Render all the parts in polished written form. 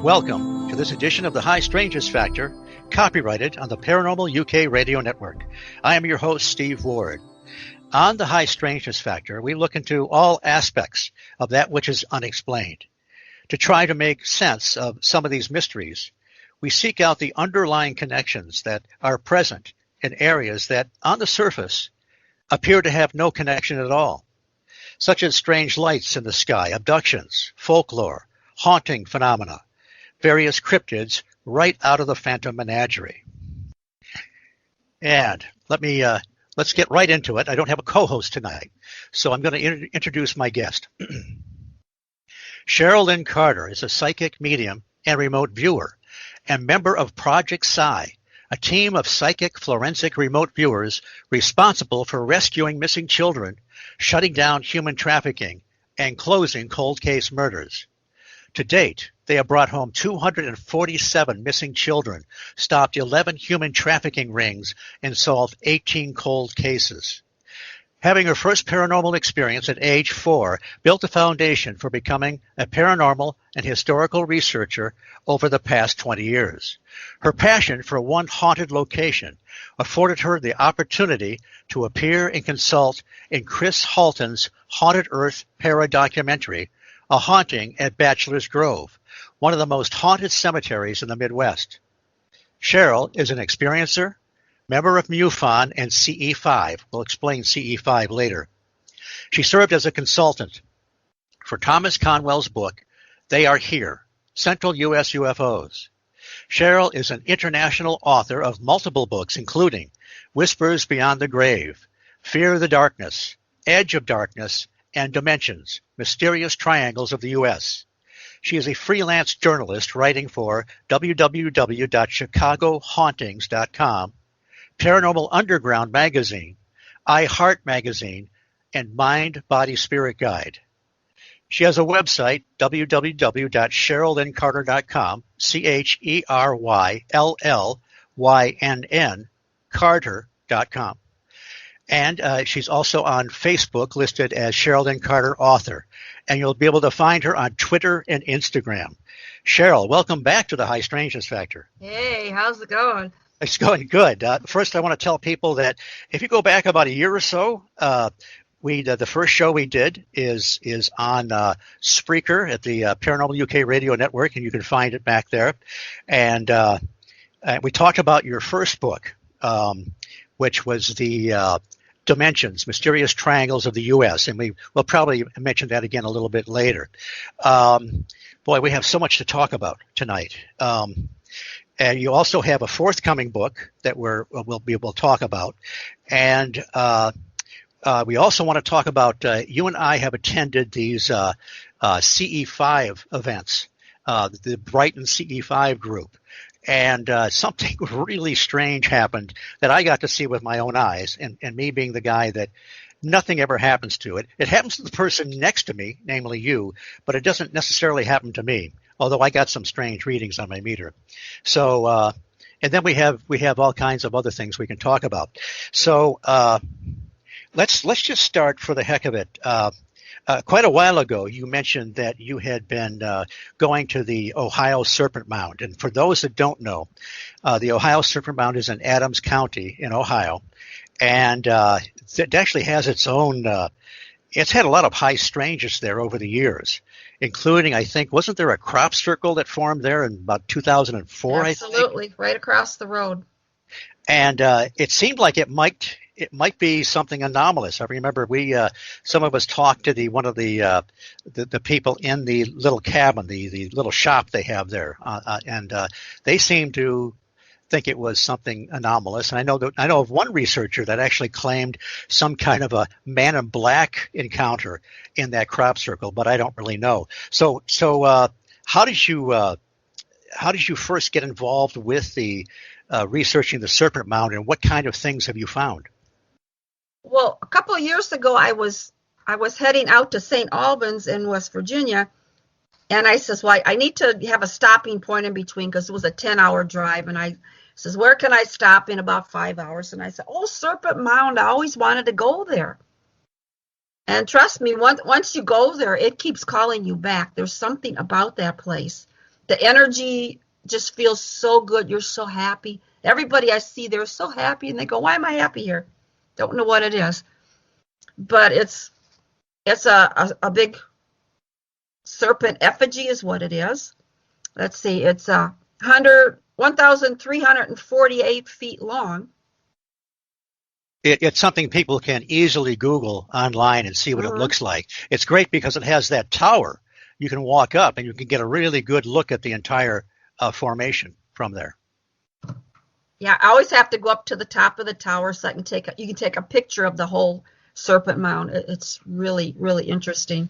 Welcome to this edition of the High Strangeness Factor, copyrighted on the Paranormal UK Radio Network. I am your host, Steve Ward. On the High Strangeness Factor, we look into all aspects of that which is unexplained. To try to make sense of some of these mysteries, we seek out the underlying connections that are present in areas that, on the surface, appear to have no connection at all, such as strange lights in the sky, abductions, folklore, haunting phenomena, various cryptids right out of the Phantom Menagerie. And let's get right into it. I don't have a co-host tonight, so I'm going to introduce my guest. Cheryl Lynn Carter is a psychic medium and remote viewer and member of Project Psi, a team of psychic forensic remote viewers responsible for rescuing missing children, shutting down human trafficking, and closing cold case murders. To date, they have brought home 247 missing children, stopped 11 human trafficking rings, and solved 18 cold cases. Having her first paranormal experience at age 4 built a foundation for becoming a paranormal and historical researcher over the past 20 years. Her passion for one haunted location afforded her the opportunity to appear and consult in Chris Halton's Haunted Earth paradocumentary, A Haunting at Bachelor's Grove, one of the most haunted cemeteries in the Midwest. Cheryl is an experiencer, member of MUFON and CE5. We'll explain CE5 later. She served as a consultant for Thomas Conwell's book, They Are Here, Central U.S. UFOs. Cheryl is an international author of multiple books, including Whispers Beyond the Grave, Fear the Darkness, Edge of Darkness, and Dimensions, Mysterious Triangles of the U.S. She is a freelance journalist writing for www.chicagohauntings.com, Paranormal Underground Magazine, iHeart Magazine, and Mind, Body, Spirit Guide. She has a website, www.CherylLynnCarter.com, CherylLynn, Carter.com. And she's also on Facebook, listed as Cheryl Lynn Carter Author. And you'll be able to find her on Twitter and Instagram. Cheryl, welcome back to the High Strangeness Factor. Hey, how's it going? It's going good. First, I want to tell people that if you go back about a year or so, the first show we did is on Spreaker at the Paranormal UK Radio Network, and you can find it back there. And we talked about your first book, which was the Dimensions, Mysterious Triangles of the U.S., and we'll probably mention that again a little bit later. Boy, we have so much to talk about tonight. And you also have a forthcoming book that we'll talk about. And we also want to talk about, you and I have attended these CE5 events, the Brighton CE5 group. And something really strange happened that I got to see with my own eyes, and me being the guy that nothing ever happens to it. It happens to the person next to me, namely you, but it doesn't necessarily happen to me, although I got some strange readings on my meter. So, and then we have all kinds of other things we can talk about. So let's just start for the heck of it. Quite a while ago, you mentioned that you had been going to the Ohio Serpent Mound. And for those that don't know, the Ohio Serpent Mound is in Adams County in Ohio. And it actually has its own it's had a lot of high strangeness there over the years, including, I think, wasn't there a crop circle that formed there in about 2004, Absolutely, I think? right across the road. And it seemed like it might be something anomalous. I remember some of us talked to one of the people in the little cabin, the little shop they have there, and they seemed to think it was something anomalous. And I know of one researcher that actually claimed some kind of a man in black encounter in that crop circle, but I don't really know. So how did you first get involved with the researching the Serpent Mound, and what kind of things have you found? Well, a couple of years ago, I was heading out to St. Albans in West Virginia, and I says, well, I need to have a stopping point in between because it was a 10-hour drive, and I says, where can I stop in about 5 hours? And I said, oh, Serpent Mound, I always wanted to go there. And trust me, once you go there, it keeps calling you back. There's something about that place. the energy just feels so good. You're so happy. Everybody I see, they're so happy, and they go, "Why am I happy here?" Don't know what it is, but it's a big serpent effigy is what it is. Let's see, it's 1,348 feet long. It's something people can easily Google online and see what it looks like. It's great because it has that tower. You can walk up and you can get a really good look at the entire formation from there. Yeah, I always have to go up to the top of the tower so you can take a picture of the whole Serpent Mound. It's really, really interesting.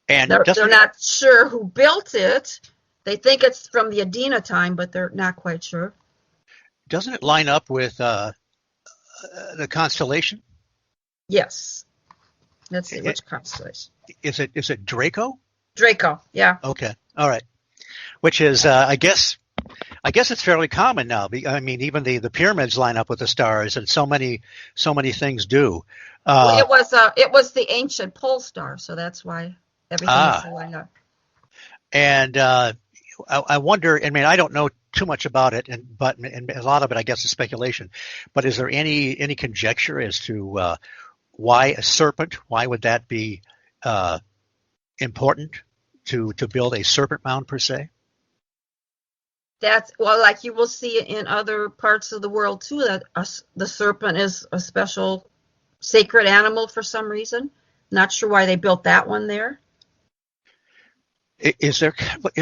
And they're not sure who built it. They think it's from the Adena time, but they're not quite sure. Doesn't it line up with the constellation? Yes. Let's see, which constellation? Is it Draco? Draco, yeah. Okay, all right. Which is, I guess it's fairly common now. I mean, even the pyramids line up with the stars, and so many things do. Well, it was the ancient pole star, so that's why everything is lined up. And I wonder. I mean, I don't know too much about it, but a lot of it, I guess, is speculation. But is there any conjecture as to why a serpent? Why would that be important to build a serpent mound per se? Like you will see in other parts of the world too, that the serpent is a special sacred animal for some reason. Not sure why they built that one there. Is there,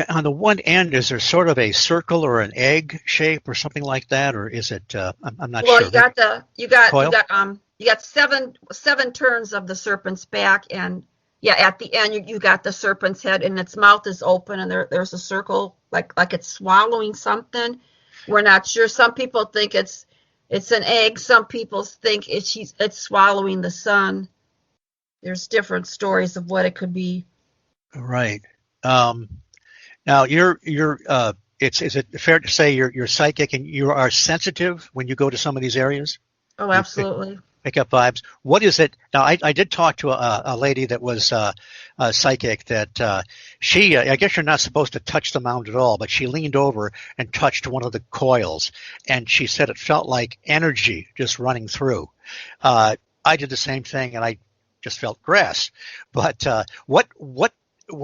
on the one end, is there sort of a circle or an egg shape or something like that, or is it? I'm not sure. Well, you got seven turns of the serpent's back, and at the end you got the serpent's head, and its mouth is open, and there's a circle like it's swallowing something. We're not sure. Some people think it's an egg. Some people think it's swallowing the sun. There's different stories of what it could be. Right. Now is it fair to say you're psychic and you are sensitive when you go to some of these areas? Oh, absolutely. Pick up vibes. What is it? Now, I did talk to a lady that was psychic that she, I guess you're not supposed to touch the mound at all, but she leaned over and touched one of the coils, and she said it felt like energy just running through. I did the same thing, and I just felt grass. But what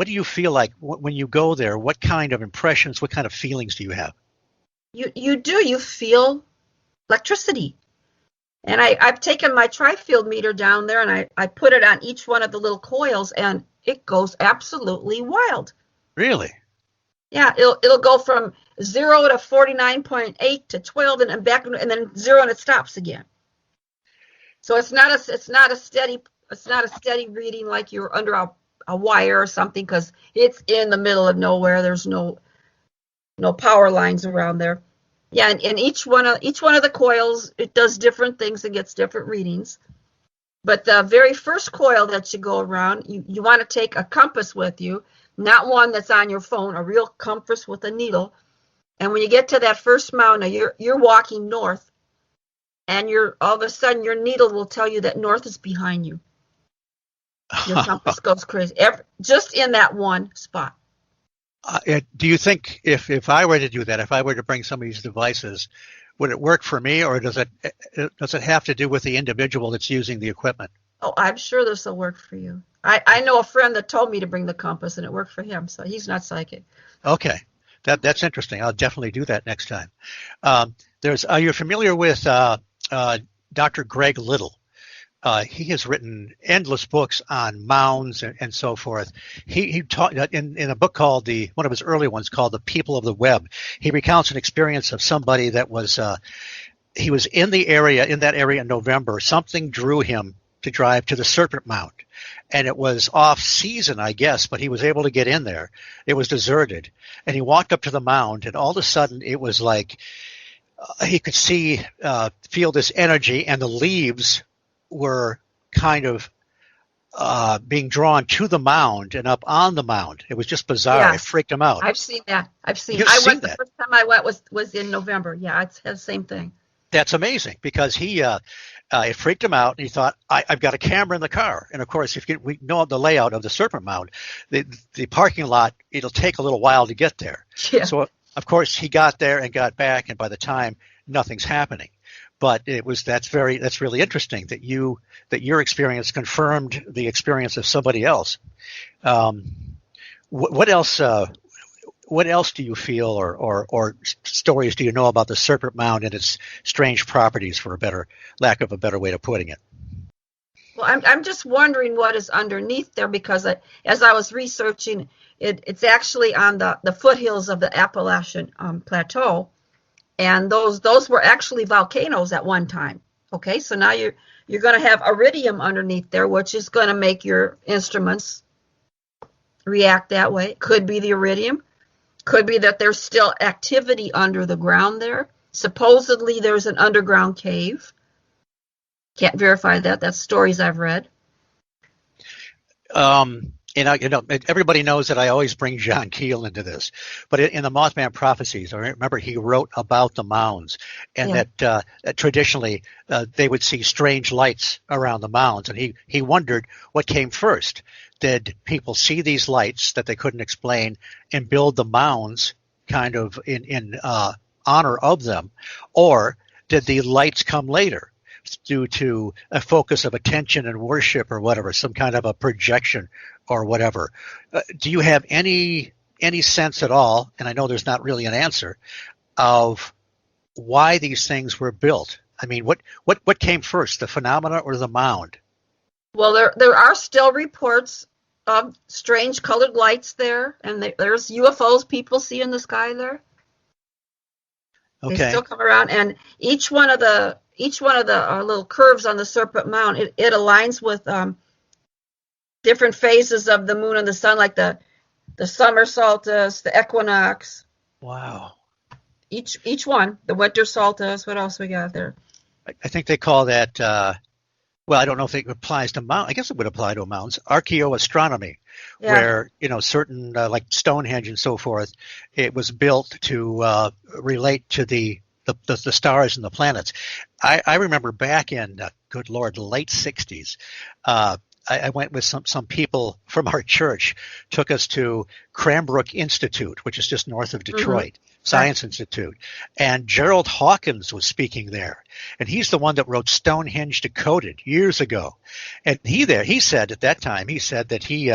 do you feel like when you go there? What kind of impressions, what kind of feelings do you have? You feel electricity. And I've taken my tri-field meter down there, and I put it on each one of the little coils, and it goes absolutely wild. Really? Yeah, it'll go from 0 to 49.8 to 12 and back, and then 0, and it stops again. So it's not a steady reading like you're under a wire or something, because it's in the middle of nowhere. There's no power lines around there. Yeah, and each one of the coils, it does different things and gets different readings. But the very first coil that you go around, you want to take a compass with you, not one that's on your phone, a real compass with a needle. And when you get to that first mound, you're walking north, and all of a sudden your needle will tell you that north is behind you. Your compass goes crazy, just in that one spot. Do you think if I were to do that, if I were to bring some of these devices, would it work for me, or does it have to do with the individual that's using the equipment? Oh, I'm sure this will work for you. I know a friend that told me to bring the compass, and it worked for him, so he's not psychic. Okay, that's interesting. I'll definitely do that next time. Are you familiar with Dr. Greg Little? He has written endless books on mounds and so forth. He taught in a book called one of his early ones called The People of the Web. He recounts an experience of somebody that was he was in that area in November. Something drew him to drive to the Serpent Mound, and it was off season, I guess, but he was able to get in there. It was deserted, and he walked up to the mound, and all of a sudden it was like he could feel this energy, and the leaves were kind of being drawn to the mound and up on the mound. It was just bizarre. Yes. It freaked him out. I've seen that. The first time I went was in November. Yeah, it's the same thing. That's amazing because it freaked him out, and he thought, I've got a camera in the car. And of course, we know the layout of the Serpent Mound, the parking lot, it'll take a little while to get there. Yeah. So of course he got there and got back, and by the time nothing's happening. But that's really interesting that your experience confirmed the experience of somebody else. What else? What else do you feel, or stories do you know about the Serpent Mound and its strange properties, for lack of a better way of putting it? Well, I'm just wondering what is underneath there, because as I was researching, it's actually on the foothills of the Appalachian Plateau, and those were actually volcanoes at one time. Okay, so now you're going to have iridium underneath there, which is going to make your instruments react that way. Could be the iridium. Could be that there's still activity under the ground there. Supposedly there's an underground cave. Can't verify that. That's stories I've read. Everybody knows that I always bring John Keel into this, but in the Mothman Prophecies, I remember he wrote about the mounds, and that traditionally they would see strange lights around the mounds, and he wondered what came first. Did people see these lights that they couldn't explain and build the mounds kind of in honor of them, or did the lights come later due to a focus of attention and worship or whatever, some kind of a projection or whatever? Do you have any sense at all, and I know there's not really an answer, of why these things were built? I mean, what came first, the phenomena or the mound? Well, there are still reports of strange colored lights there, and there's UFOs people see in the sky there. Okay. They still come around, and each one of the little curves on the Serpent Mound, it aligns with different phases of the moon and the sun, like the summer solstice, the equinox. Wow. Each one, the winter solstice. What else we got there? I think they call that. Well, I don't know if it applies to mountains. I guess it would apply to mountains. Archaeoastronomy, where certain like Stonehenge and so forth, it was built to relate to the stars and the planets. I remember back in good Lord, the late '60s. I went with some people from our church, took us to Cranbrook Institute, which is just north of Detroit. Mm-hmm. Science Institute, and Gerald Hawkins was speaking there, and he's the one that wrote Stonehenge Decoded years ago. And he said at that time, he said that he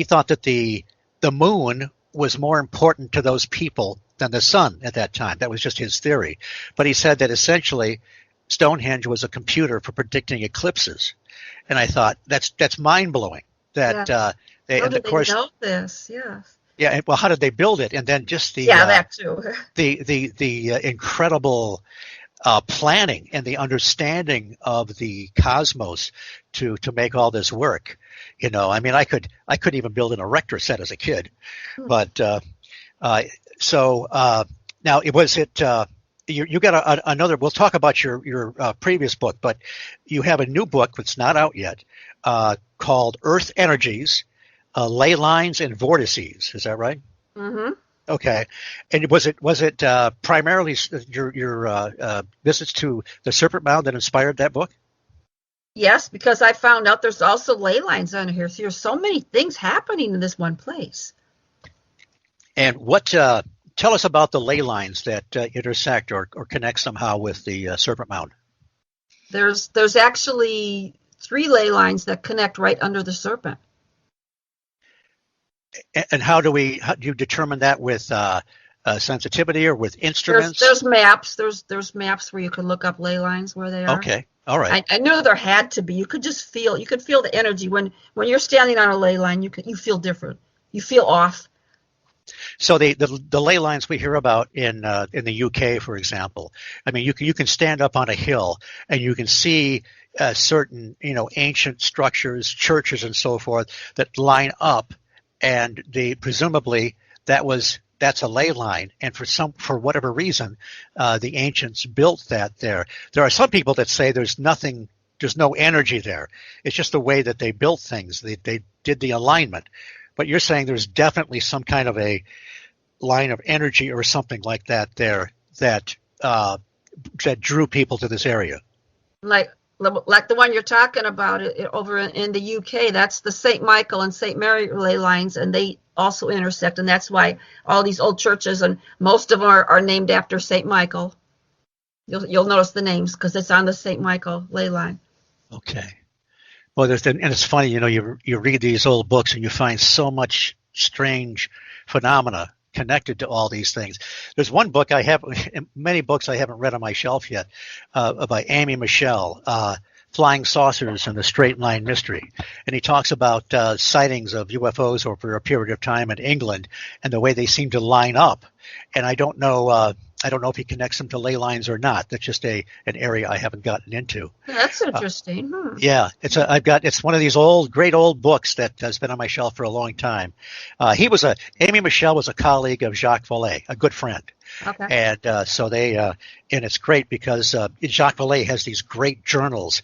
thought that the moon was more important to those people than the sun at that time. That was just his theory. But he said that essentially Stonehenge was a computer for predicting eclipses. And I thought that's mind blowing. That How and did of course they know this? Yes. Yeah, well, how did they build it? And then just that too. the incredible planning and the understanding of the cosmos to make all this work. I mean, I couldn't even build an erector set as a kid, but now you got another. We'll talk about your previous book, but you have a new book that's not out yet called Earth Energies. Ley lines and vortices, is that right? Mm-hmm. Okay, and was it primarily your visits to the Serpent Mound that inspired that book? Yes, because I found out there's also ley lines on here. So there's so many things happening in this one place. And tell us about the ley lines that intersect or connect somehow with the Serpent Mound. There's actually 3 ley lines that connect right under the serpent. And how do you determine that with sensitivity or with instruments? There's maps. There's maps where you can look up ley lines where they are. Okay, all right. I knew there had to be. You could just feel. You could feel the energy when you're standing on a ley line. You feel different. You feel off. So the ley lines we hear about in the UK, for example. I mean, you can stand up on a hill and you can see certain ancient structures, churches, and so forth that line up. And presumably that's a ley line, and for whatever reason, the ancients built that there. There are some people that say there's no energy there. It's just the way that they built things. They did the alignment, but you're saying there's definitely some kind of a line of energy or something like that there that that drew people to this area? Like the one you're talking about over in the UK, that's the St. Michael and St. Mary ley lines, and they also intersect, and that's why all these old churches, and most of them are named after St. Michael. You'll notice the names because it's on the St. Michael ley line. Okay. Well, and it's funny, you read these old books and you find so much strange phenomena connected to all these things. There's one book many books I haven't read on my shelf yet, by Amy Michelle, Flying Saucers and the Straight Line Mystery. And he talks about sightings of UFOs over a period of time in England and the way they seem to line up. And I don't know if he connects them to ley lines or not. That's just an area I haven't gotten into. That's interesting. Yeah, it's one of these great old books that has been on my shelf for a long time. Amy Michelle was a colleague of Jacques Vallée, a good friend. Okay. And so and it's great because Jacques Vallée has these great journals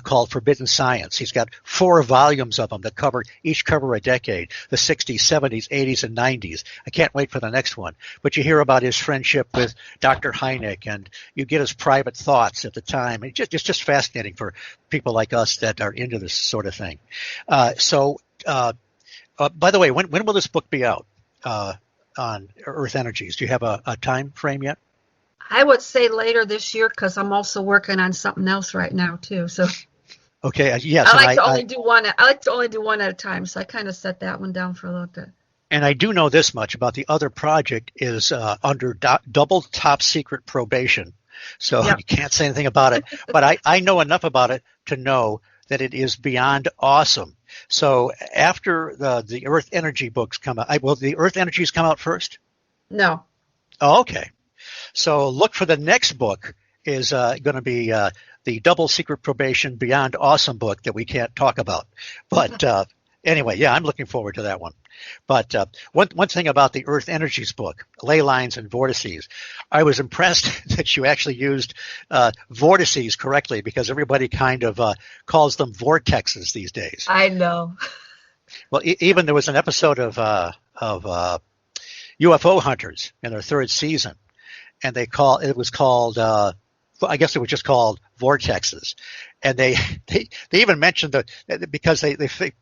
called Forbidden Science. He's got 4 volumes of them that each cover a decade, the 60s, 70s, 80s, and 90s. I can't wait for the next one. But you hear about his friendship with Dr. Hynek, and you get his private thoughts at the time. It's just fascinating for people like us that are into this sort of thing. By the way, when will this book be out? On Earth Energies. Do you have a time frame yet? I would say later this year because I'm also working on something else right now too. So okay, yes. I like to only do one. I like to only do one at a time. So I kind of set that one down for a little bit. And I do know this much about the other project is under double top secret probation. So You can't say anything about it. But I know enough about it to know that it is beyond awesome. So after the Earth Energy books come out, will the Earth Energies come out first? No. Oh, okay. So look for the next book is going to be the Double Secret Probation Beyond Awesome book that we can't talk about. But anyway, yeah, I'm looking forward to that one. But one thing about the Earth Energies book, Ley Lines and Vortices, I was impressed that you actually used vortices correctly because everybody kind of calls them vortexes these days. I know. Well, even there was an episode of UFO Hunters in their 3rd season, and it was called I guess it was just called vortexes. And they even mentioned because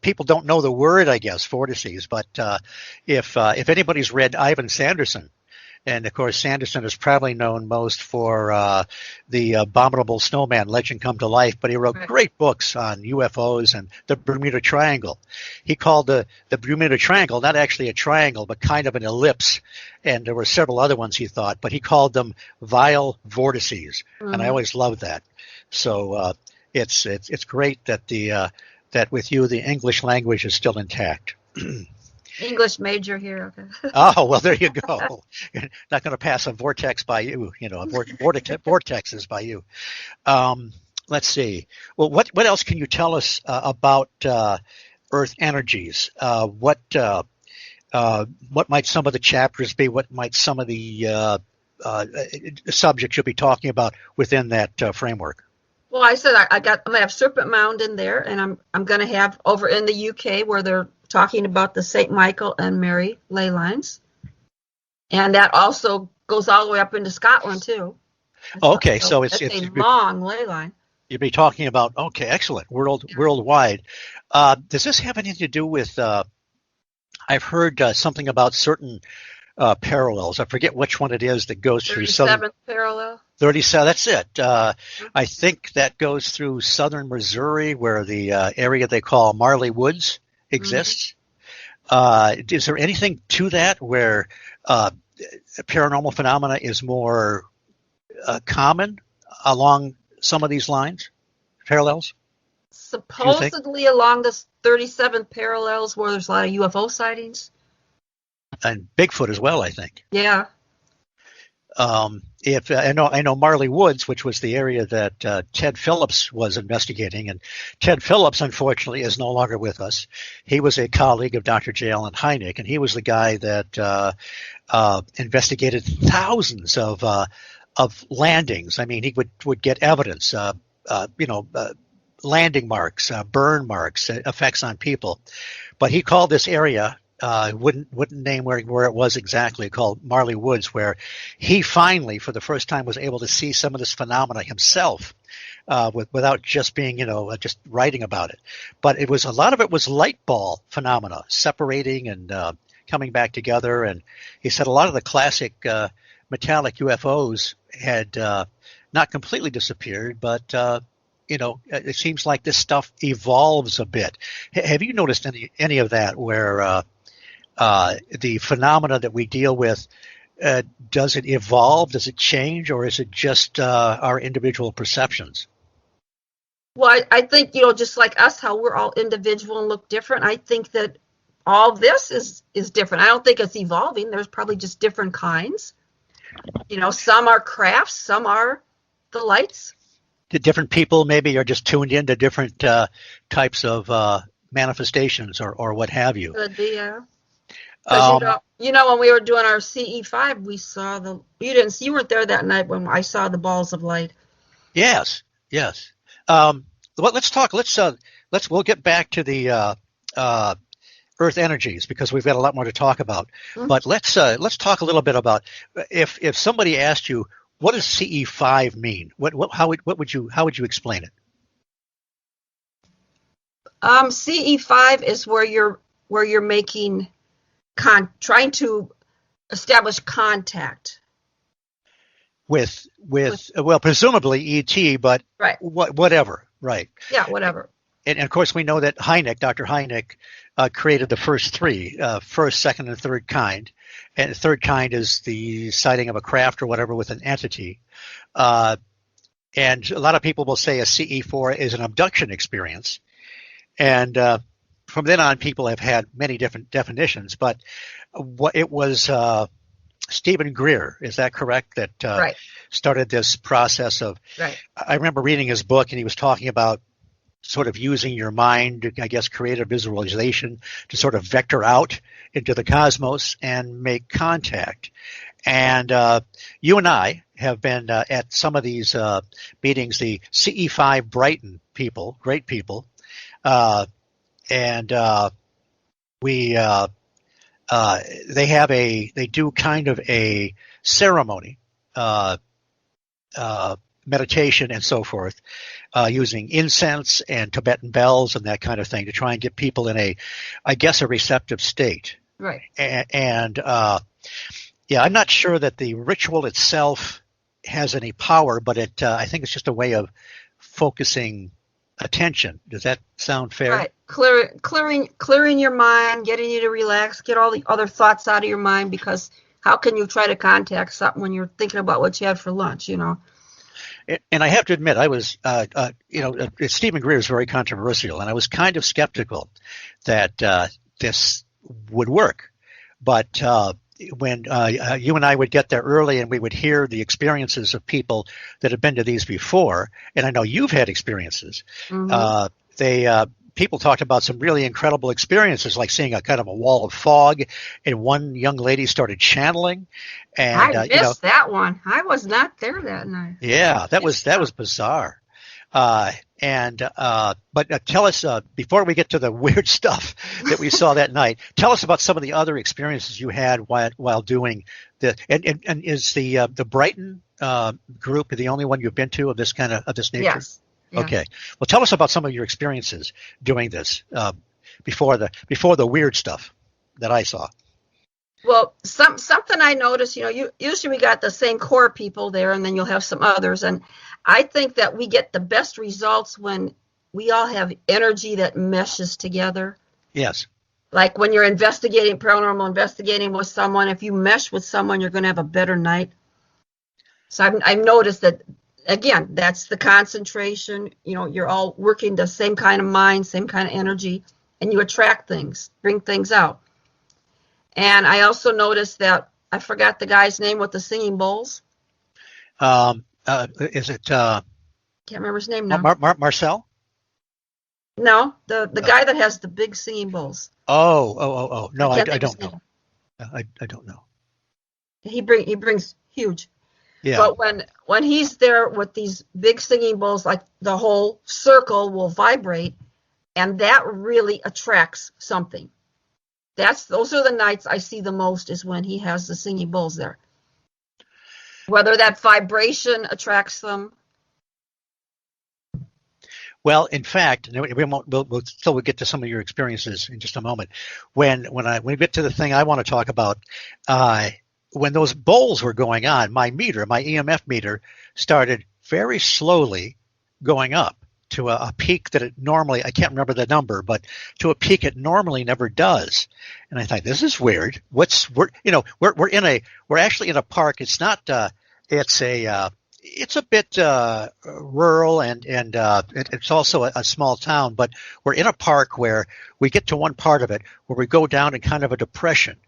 people don't know the word, I guess, vortices. But if anybody's read Ivan Sanderson, and of course Sanderson is probably known most for the Abominable Snowman legend come to life, but he wrote great books on UFOs and the Bermuda Triangle. He called the Bermuda Triangle not actually a triangle, but kind of an ellipse. And there were several other ones he thought, but he called them vile vortices. Mm-hmm. And I always loved that. So it's great that that with you the English language is still intact. English major here. Okay. Oh, well, there you go. You're not going to pass a vortex by you. Vortexes by you. Let's see. Well, what else can you tell us about Earth Energies? What might some of the chapters be? What might some of the subjects you'll be talking about within that framework? Well, I said I'm going to have Serpent Mound in there, and I'm going to have over in the UK where they're talking about the St. Michael and Mary ley lines, and that also goes all the way up into Scotland too. Okay, so it's a long ley line. You'll be talking about excellent worldwide. Does this have anything to do with? I've heard something about certain parallels. I forget which one it is that goes through southern. 37th parallel. 37. That's it. I think that goes through southern Missouri, where the area they call Marley Woods exists. Mm-hmm. Is there anything to that where paranormal phenomena is more common along some of these lines, parallels? Supposedly along the 37th parallels where there's a lot of UFO sightings. And Bigfoot as well, I think. Yeah. If I know Marley Woods, which was the area that Ted Phillips was investigating, and Ted Phillips, unfortunately, is no longer with us. He was a colleague of Dr. J. Allen Hynek, and he was the guy that investigated thousands of landings. I mean, he would get evidence, landing marks, burn marks, effects on people. But he called this area wouldn't name where it was exactly, called Marley Woods, where he finally, for the first time, was able to see some of this phenomena himself, without just being, just writing about it. But a lot of it was light ball phenomena, separating and coming back together. And he said a lot of the classic metallic UFOs had not completely disappeared, but it seems like this stuff evolves a bit. Have you noticed any of that, where the phenomena that we deal with, does it evolve, does it change, or is it just our individual perceptions? Well, I think, just like us, how we're all individual and look different, I think that all this is different. I don't think it's evolving. There's probably just different kinds. Some are crafts, some are the lights. The different people maybe are just tuned into different types of manifestations or what have you. Could be, yeah. Because when we were doing our CE5, we saw you weren't there that night when I saw the balls of light. Yes. Let's talk. We'll get back to the Earth energies, because we've got a lot more to talk about. Mm-hmm. But let's talk a little bit about, if somebody asked you, what does CE5 mean? How would you explain it? CE5 is where you're making trying to establish contact with presumably ET, but right. Whatever, right? Yeah, whatever. And of course, we know that Dr. Hynek, created the first three, first, second, and third kind. And the third kind is the sighting of a craft or whatever with an entity. And a lot of people will say a CE4 is an abduction experience. And from then on, people have had many different definitions. But it was Stephen Greer, is that correct? That right. started this process of. Right. I remember reading his book, and he was talking about sort of using your mind, I guess, creative visualization to sort of vector out into the cosmos and make contact. And you and I have been at some of these meetings, the CE5 Brighton people, great people, and they do kind of a ceremony, meditation and so forth, using incense and Tibetan bells and that kind of thing to try and get people in a receptive state. Right. And I'm not sure that the ritual itself has any power, but I think it's just a way of focusing attention. Does that sound fair? Right. Clearing your mind, getting you to relax, get all the other thoughts out of your mind, because how can you try to contact something when you're thinking about what you had for lunch, And I have to admit, I was, Stephen Greer is very controversial, and I was kind of skeptical that this would work. But when you and I would get there early and we would hear the experiences of people that have been to these before, and I know you've had experiences, mm-hmm. People talked about some really incredible experiences, like seeing a kind of a wall of fog, and one young lady started channeling. And I missed that one. I was not there that night. Yeah, that was bizarre. But tell us, before we get to the weird stuff that we saw that night, tell us about some of the other experiences you had while doing the. And is the Brighton group the only one you've been to of this nature? Yes. Yeah. Okay. Well, tell us about some of your experiences doing this before the weird stuff that I saw. Well, something I noticed, usually we got the same core people there, and then you'll have some others. And I think that we get the best results when we all have energy that meshes together. Yes. Like when you're paranormal investigating with someone, if you mesh with someone, you're going to have a better night. So I've noticed that. Again, that's the concentration. You're all working the same kind of mind, same kind of energy, and you attract things, bring things out. And I also noticed that I forgot the guy's name with the singing bowls. Is it? Can't remember his name now. Marcel? No, the guy that has the big singing bowls. Oh! No, I don't know. I don't know. He brings huge. Yeah. But when he's there with these big singing bowls, like the whole circle will vibrate, and that really attracts something. Those are the nights I see the most, is when he has the singing bowls there. Whether that vibration attracts them. Well, in fact, we'll get to some of your experiences in just a moment. When we get to the thing I want to talk about, when those bowls were going on, my EMF meter, started very slowly going up to a peak that it normally, I can't remember the number, but to a peak it normally never does. And I thought, this is weird. We're actually in a park. It's not, it's a bit rural, and it's also a small town, but we're in a park where we get to one part of it where we go down in kind of a depression,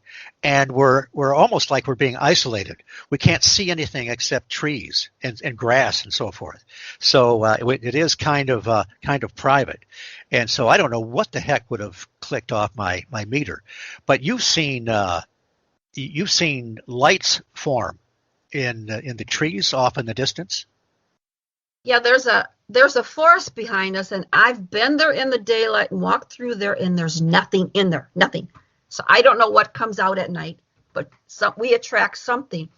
and we're almost like we're being isolated. We can't see anything except trees and grass and so forth. So it is kind of private, and so I don't know what the heck would have clicked off my meter, but you've seen lights form in the trees off in the distance. Yeah, there's a forest behind us, and I've been there in the daylight and walked through there, and there's nothing in there, nothing. So I don't know what comes out at night, but we attract something.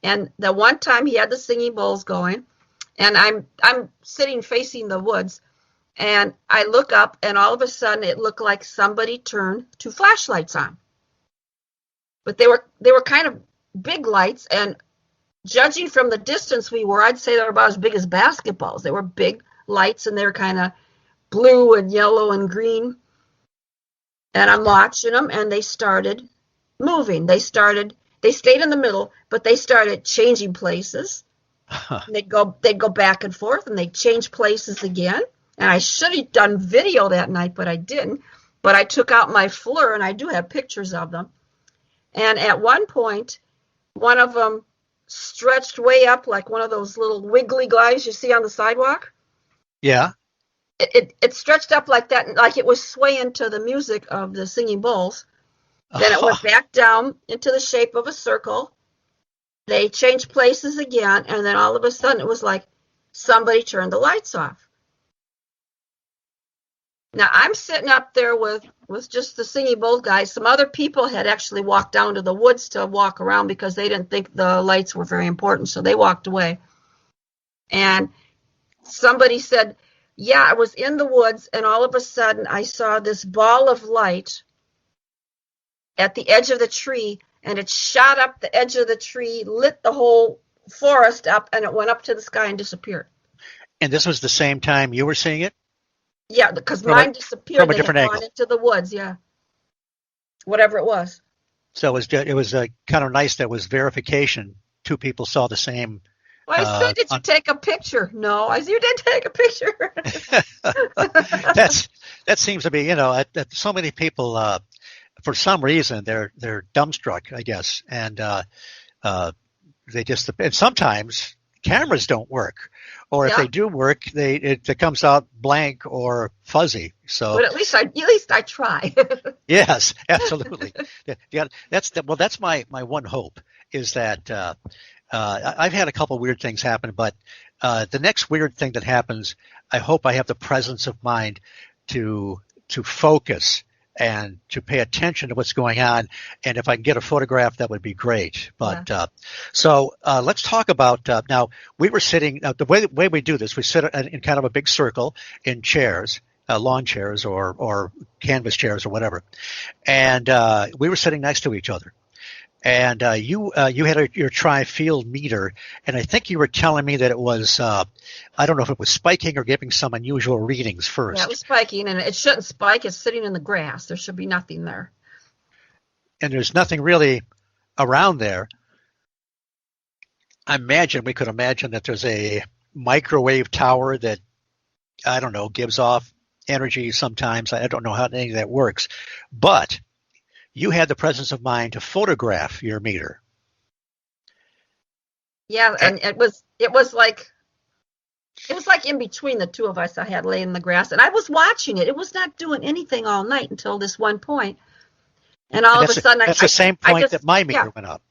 And the one time he had the singing bowls going, and I'm sitting facing the woods, and I look up, and all of a sudden it looked like somebody turned two flashlights on. But they were kind of big lights, and judging from the distance we were, I'd say they were about as big as basketballs. They were big lights, and they were kind of blue and yellow and green. And I'm watching them, and they started moving. They stayed in the middle, but they started changing places. They'd go back and forth, and they'd change places again. And I should have done video that night, but I didn't. But I took out my FLIR, and I do have pictures of them. And at one point, one of them stretched way up like one of those little wiggly glides you see on the sidewalk. Yeah. It stretched up like that, like it was swaying to the music of the singing bowls. Then it went back down into the shape of a circle. They changed places again, and then all of a sudden it was like somebody turned the lights off. Now I'm sitting up there with just the singing bowl guys. Some other people had actually walked down to the woods to walk around because they didn't think the lights were very important, so they walked away. And somebody said, yeah, I was in the woods, and all of a sudden I saw this ball of light at the edge of the tree, and it shot up the edge of the tree, lit the whole forest up, and it went up to the sky and disappeared. And this was the same time you were seeing it? Yeah, because mine disappeared. From a different angle. Gone into the woods, yeah. Whatever it was. So it was kind of nice that was verification. Two people saw the same. Well, I said, did you take a picture? No, I said, you didn't take a picture. That seems to be, that so many people, for some reason, they're dumbstruck, I guess, and and sometimes cameras don't work, or if they do work, it comes out blank or fuzzy. So, but at least I try. Yes, absolutely. Yeah, that's my one hope is that. I've had a couple weird things happen, but the next weird thing that happens, I hope I have the presence of mind to focus and to pay attention to what's going on. And if I can get a photograph, that would be great. But so let's talk about now. We were sitting the way we do this. We sit in kind of a big circle in chairs. Lawn chairs or canvas chairs or whatever, and we were sitting next to each other. And you had your tri-field meter, and I think you were telling me that it was I don't know if it was spiking or giving some unusual readings first. Yeah, it was spiking, and it shouldn't spike. It's sitting in the grass. There should be nothing there. And there's nothing really around there. We could imagine that there's a microwave tower that, I don't know, gives off energy sometimes. I don't know how any of that works. But you had the presence of mind to photograph your meter. Yeah, and it was like in between the two of us. I had laying in the grass, and I was watching it. It was not doing anything all night until this one point. And all of a sudden, that's the same point that my meter went up.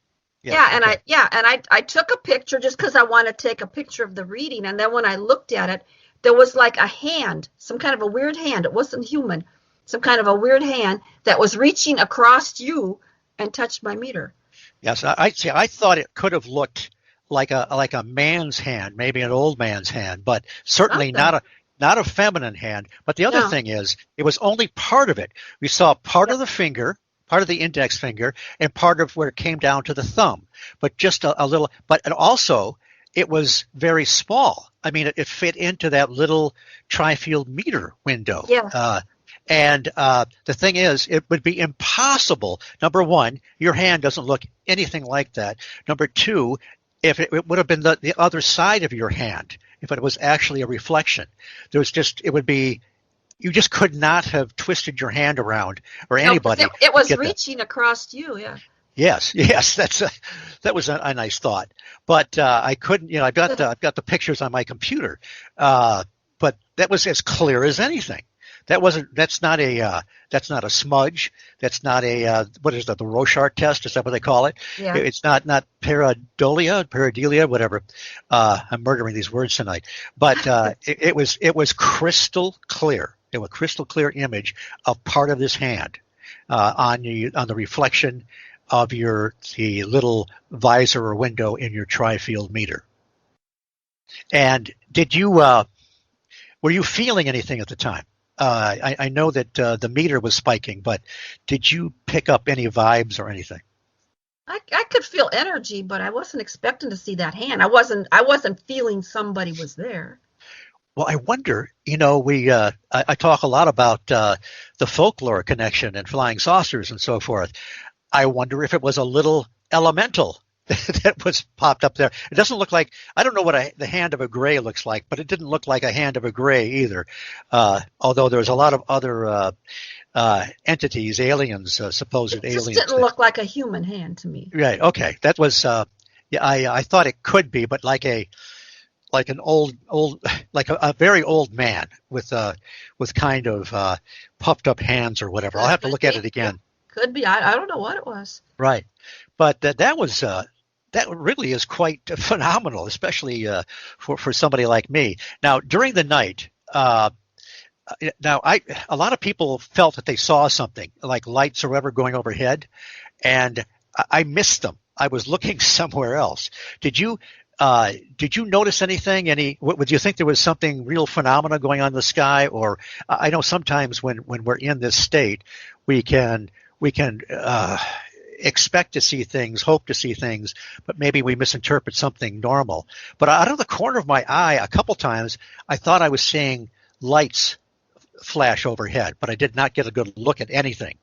I took a picture just because I wanted to take a picture of the reading, and then when I looked at it, there was like a hand, some kind of a weird hand. It wasn't human, some kind of a weird hand that was reaching across you and touched my meter. Yes, I see. I thought it could have looked like a man's hand, maybe an old man's hand, but certainly Something. not a feminine hand. But the other No. thing is, it was only part of it. We saw part Yep. of the finger, part of the index finger, and part of where it came down to the thumb. But just a little. But and also, it was very small. I mean, it fit into that little tri-field meter window. Yeah. And the thing is, it would be impossible. Number one, your hand doesn't look anything like that. Number two, if it would have been the other side of your hand, if it was actually a reflection, it would be, you just could not have twisted your hand around, or No, 'cause anybody. it was get that. reaching across you. Yeah. Yes, that was a nice thought. But I couldn't, I've got the pictures on my computer, but that was as clear as anything. That's not a smudge. That's not what is that, the Rorschach test? Is that what they call it? Yeah. It's not pareidolia, whatever. I'm murdering these words tonight. But it was crystal clear. It was a crystal clear image of part of this hand on the reflection of the little visor or window in your tri-field meter. And were you feeling anything at the time? I know that the meter was spiking, but did you pick up any vibes or anything? I could feel energy, but I wasn't expecting to see that hand. I wasn't feeling somebody was there. Well, I wonder, I talk a lot about the folklore connection and flying saucers and so forth. I wonder if it was a little elemental that was popped up there. It doesn't look like, I don't know what the hand of a gray looks like, but it didn't look like a hand of a gray either. Although there's a lot of other entities, aliens, supposed It aliens. just didn't look like a human hand to me. Right. Okay. That was, I thought it could be, but like an old, like a very old man with kind of puffed up hands or whatever. I'll have to look at it again. Could be. I don't know what it was. Right. But that really is quite phenomenal, especially for somebody like me. Now, during the night, a lot of people felt that they saw something like lights or whatever going overhead, and I missed them. I was looking somewhere else. Did you notice anything? Would you think there was something real phenomena going on in the sky? Or I know sometimes when we're in this state, we can expect to see things, hope to see things, but maybe we misinterpret something normal. But out of the corner of my eye, a couple times, I thought I was seeing lights flash overhead, but I did not get a good look at anything.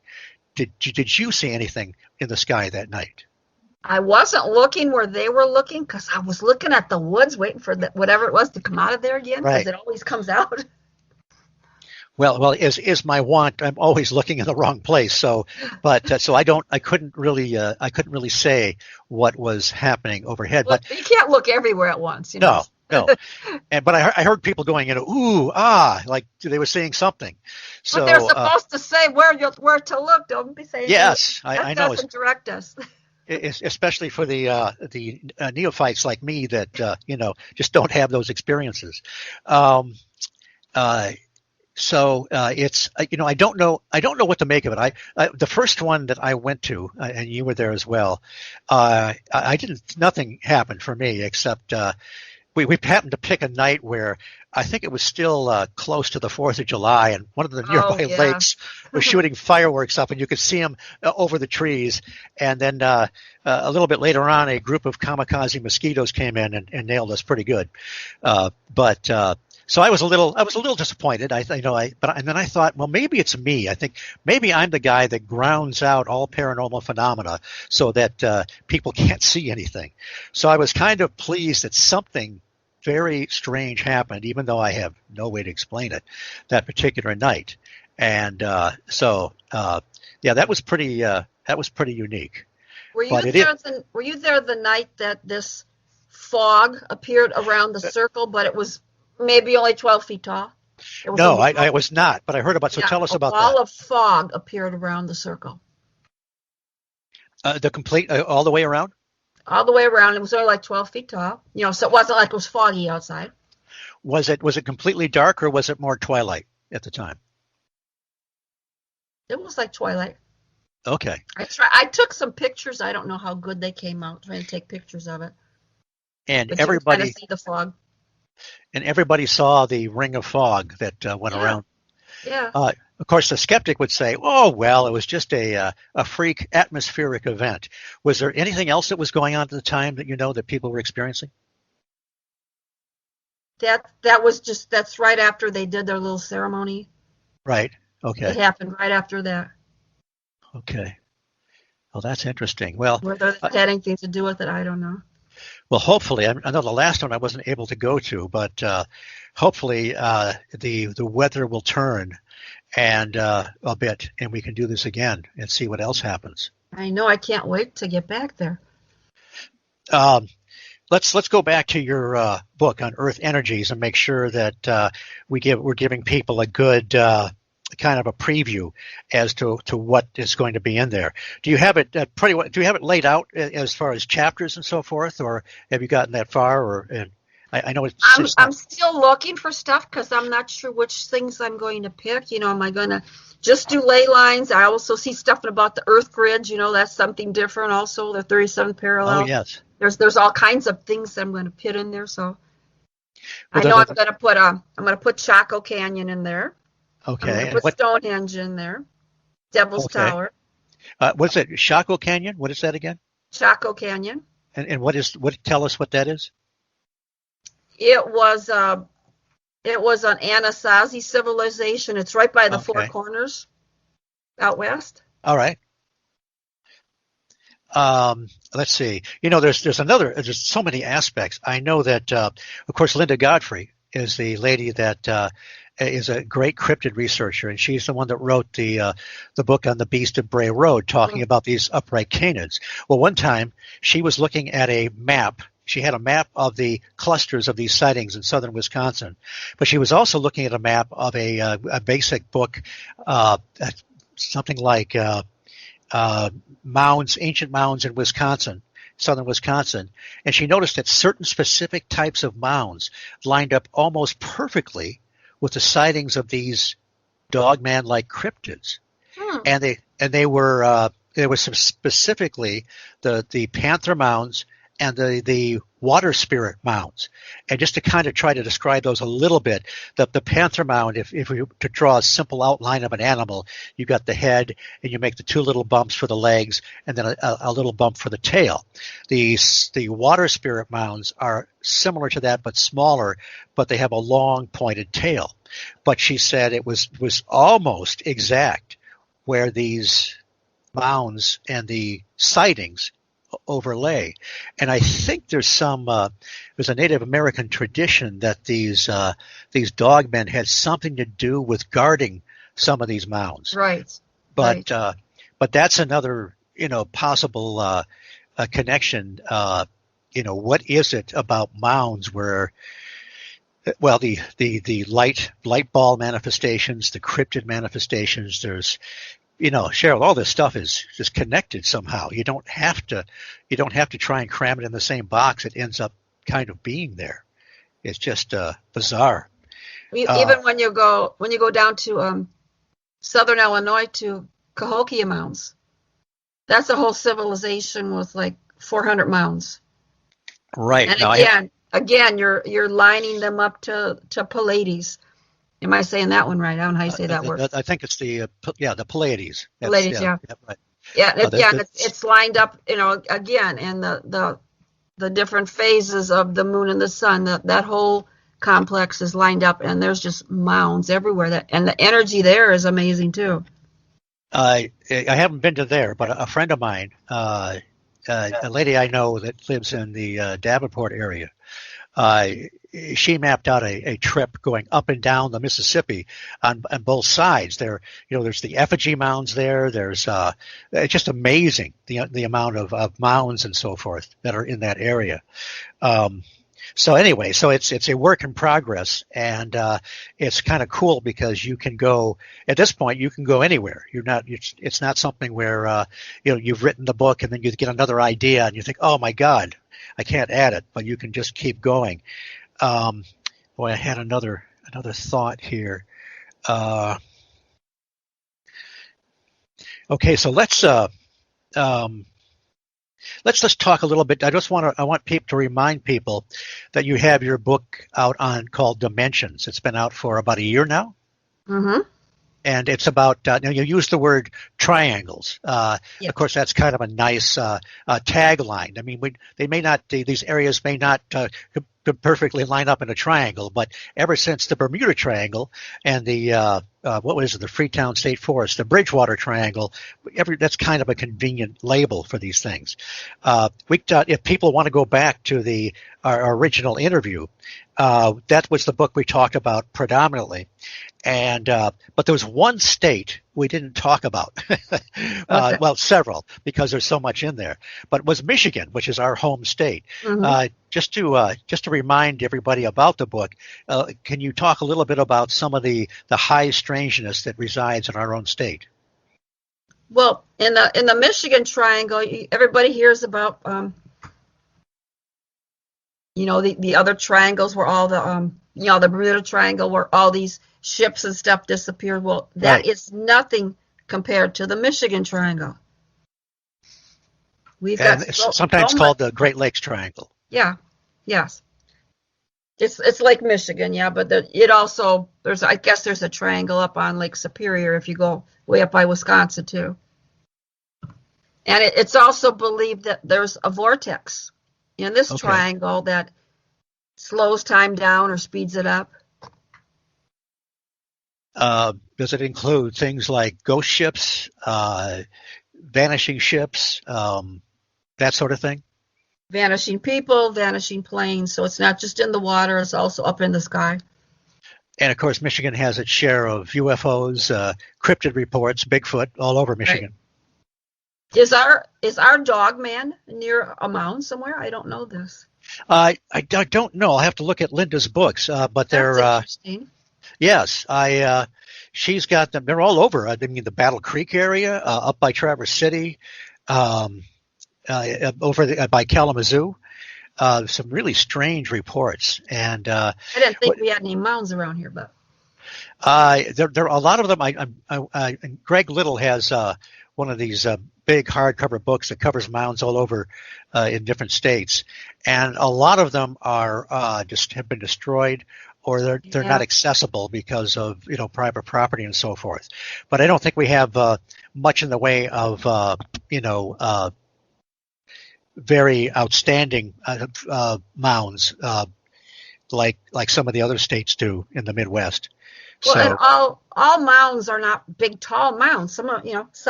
Did you see anything in the sky that night? I wasn't looking where they were looking because I was looking at the woods waiting for whatever it was to come out of there again, because Right. it always comes out. Well, is my want. I'm always looking in the wrong place. So I couldn't really say what was happening overhead. Well, But you can't look everywhere at once, you know. no. But I heard people going, ooh, like they were saying something. So But they're supposed to say where to look. Don't be saying yes, that I know. doesn't direct us. Especially for the neophytes like me that just don't have those experiences. So it's I don't know what to make of it. The first one that I went to, and you were there as well. Nothing happened for me except we happened to pick a night where I think it was still close to the 4th of July, and one of the nearby lakes was shooting fireworks up, and you could see them over the trees. And then a little bit later on, a group of kamikaze mosquitoes came in and nailed us pretty good. So I was a little disappointed. And then I thought, well, maybe it's me. I think maybe I'm the guy that grounds out all paranormal phenomena so that people can't see anything. So I was kind of pleased that something very strange happened, even though I have no way to explain it that particular night. And that was pretty unique. Were you there the night that this fog appeared around the circle, but it was maybe only 12 feet tall? No, I was not, but I heard about. So tell us about that. A wall of fog appeared around the circle. The complete all the way around. All the way around. It was only like 12 feet tall. So it wasn't like it was foggy outside. Was it completely dark, or was it more twilight at the time? It was like twilight. Okay. I took some pictures. I don't know how good they came out, trying to take pictures of it. And But you can kind of see the fog. everybody saw the ring of fog that went Yeah. around. Yeah. Of course, the skeptic would say, "Oh, well, it was just a freak atmospheric event." Was there anything else that was going on at the time that that people were experiencing? That's right after they did their little ceremony. Right. It Okay. happened right after that. Okay. Well, that's interesting. Well, Whether it had anything to do with it, I don't know. well, hopefully, I know the last one I wasn't able to go to, but hopefully the weather will turn and a bit, and we can do this again and see what else happens. I know. I can't wait to get back there. Um, let's go back to your book on Earth energies and make sure that we're giving people a good kind of a preview as to what is going to be in there. Do you have it do you have it laid out as far as chapters and so forth, or have you gotten that far? I know I'm still looking for stuff because I'm not sure which things I'm going to pick. Am I going to just do ley lines? I also see stuff about the Earth grids. That's something different. Also, the 37th parallel. Oh yes. There's all kinds of things I'm going to put in there. So well, I know I'm going to put Chaco Canyon in there. Okay. I'm going to put Stonehenge in there. Devil's Tower. What's it? Chaco Canyon? What is that again? Chaco Canyon. And tell us what that is? It was an Anasazi civilization. It's right by the Four Corners out west. All right. Let's see. There's so many aspects. I know that, of course, Linda Godfrey is the lady that is a great cryptid researcher, and she's the one that wrote the book on the Beast of Bray Road, talking about these upright canids. Well, one time she was looking at a map. She had a map of the clusters of these sightings in southern Wisconsin, but she was also looking at a map of a basic book, something like ancient mounds in Wisconsin, southern Wisconsin, and she noticed that certain specific types of mounds lined up almost perfectly with the sightings of these dogman-like cryptids, and they were there was some specifically the panther mounds and the water spirit mounds. And just to kind of try to describe those a little bit, the panther mound, if we were to draw a simple outline of an animal, you got the head and you make the two little bumps for the legs and then a little bump for the tail. The water spirit mounds are similar to that but smaller, but they have a long pointed tail. But she said it was almost exact where these mounds and the sightings overlay. And I think there's a Native American tradition that these dogmen had something to do with guarding some of these mounds. Right. But that's another possible connection. What is it about mounds where the light ball manifestations, the cryptid manifestations, there's Cheryl, all this stuff is just connected somehow. You don't have to try and cram it in the same box. It ends up kind of being there. It's just bizarre. Even when you go down to southern Illinois to Cahokia Mounds, that's a whole civilization with like 400 mounds. Right. And again, you're lining them up to Pleiades. Am I saying that one right? I don't know how you say that word. I think it's the Pleiades. Pleiades, yeah. Right. Yeah, it's lined up, again, and the different phases of the moon and the sun. That whole complex is lined up, and there's just mounds everywhere. And the energy there is amazing too. I haven't been to there, but a friend of mine, a lady I know that lives in the Davenport area, she mapped out a trip going up and down the Mississippi on both sides. There's the effigy mounds there. There's it's just amazing the amount of mounds and so forth that are in that area. So anyway, it's a work in progress, and it's kind of cool because you can go at this point. You can go anywhere. It's not something where you've written the book and then you get another idea and you think, oh my God, I can't add it, but you can just keep going. I had another thought here. Okay, so um, let's just talk a little bit. I want people to remind people that you have your book out on called Dimensions. It's been out for about a year now. Mm-hmm. And it's about you use the word triangles. Yes. Of course, that's kind of a nice tagline. I mean, these areas may not could perfectly line up in a triangle, but ever since the Bermuda Triangle and the what was it, the Freetown State Forest, the Bridgewater Triangle, that's kind of a convenient label for these things. If people want to go back to our original interview, that was the book we talked about predominantly. And but there was one state we didn't talk about. Okay. Well, several, because there's so much in there. But it was Michigan, which is our home state. Mm-hmm. Just to remind everybody about the book, can you talk a little bit about some of the high strangeness that resides in our own state? Well, in the Michigan Triangle, everybody hears about the other triangles where all the the Bermuda Triangle where all these ships and stuff disappeared. Well, that Right. is nothing compared to the Michigan Triangle. We've And got it's sometimes called the Great Lakes Triangle. Yeah, yes. It's Lake Michigan, yeah, but it also there's a triangle up on Lake Superior if you go way up by Wisconsin too. And it's also believed that there's a vortex in this Okay. triangle that slows time down or speeds it up. Does it include things like ghost ships, vanishing ships, that sort of thing? Vanishing people, vanishing planes. So it's not just in the water, it's also up in the sky. And of course, Michigan has its share of UFOs, cryptid reports, Bigfoot, all over Michigan. Right. Is our dog man near a mound somewhere? I don't know this. I don't know. I'll have to look at Linda's books, but That's they're interesting. yes. She's got them. They're all over. I mean, the Battle Creek area, up by Traverse City, over by Kalamazoo. Some really strange reports, and I didn't think we had any mounds around here, but there are a lot of them. Greg Little has one of these big hardcover books that covers mounds all over in different states, and a lot of them are just have been destroyed, or they're not accessible because of private property and so forth. But I don't think we have much in the way of very outstanding mounds like some of the other states do in the Midwest. well, So and all mounds are not big, tall mounds. Some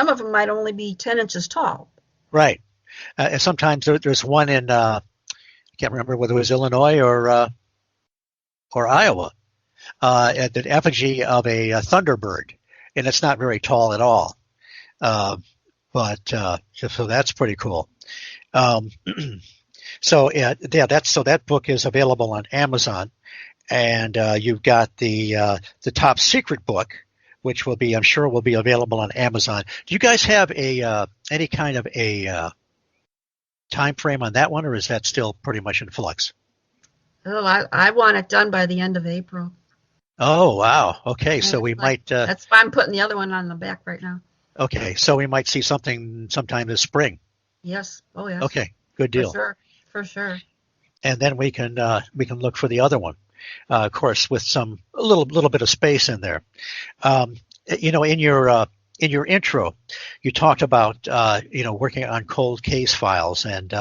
of them might only be 10 inches tall. right, and sometimes there's one in I can't remember whether it was Illinois or Iowa, at the effigy of a thunderbird, and it's not very tall at all. But so that's pretty cool. So that book is available on Amazon, and you've got the Top Secret book, which I'm sure will be available on Amazon. Do you guys have any kind of a time frame on that one, or is that still pretty much in flux? Oh, I want it done by the end of April. Oh, wow. Okay, so we might. That's why I'm putting the other one on the back right now. Okay, so we might see something sometime this spring. Yes. Oh, yes. Okay, good deal. For sure. And then we can look for the other one, of course, with a little bit of space in there. In your intro, you talked about working on cold case files and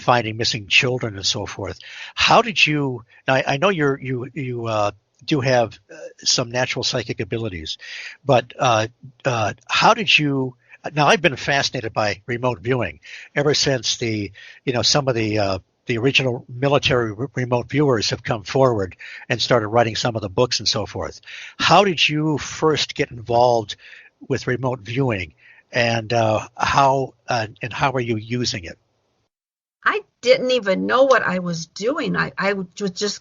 finding missing children and so forth. How did you? I know you do have some natural psychic abilities, but how did you? Now, I've been fascinated by remote viewing ever since some of the original military remote viewers have come forward and started writing some of the books and so forth. How did you first get involved with remote viewing, and how are you using it? I didn't even know what I was doing. I would just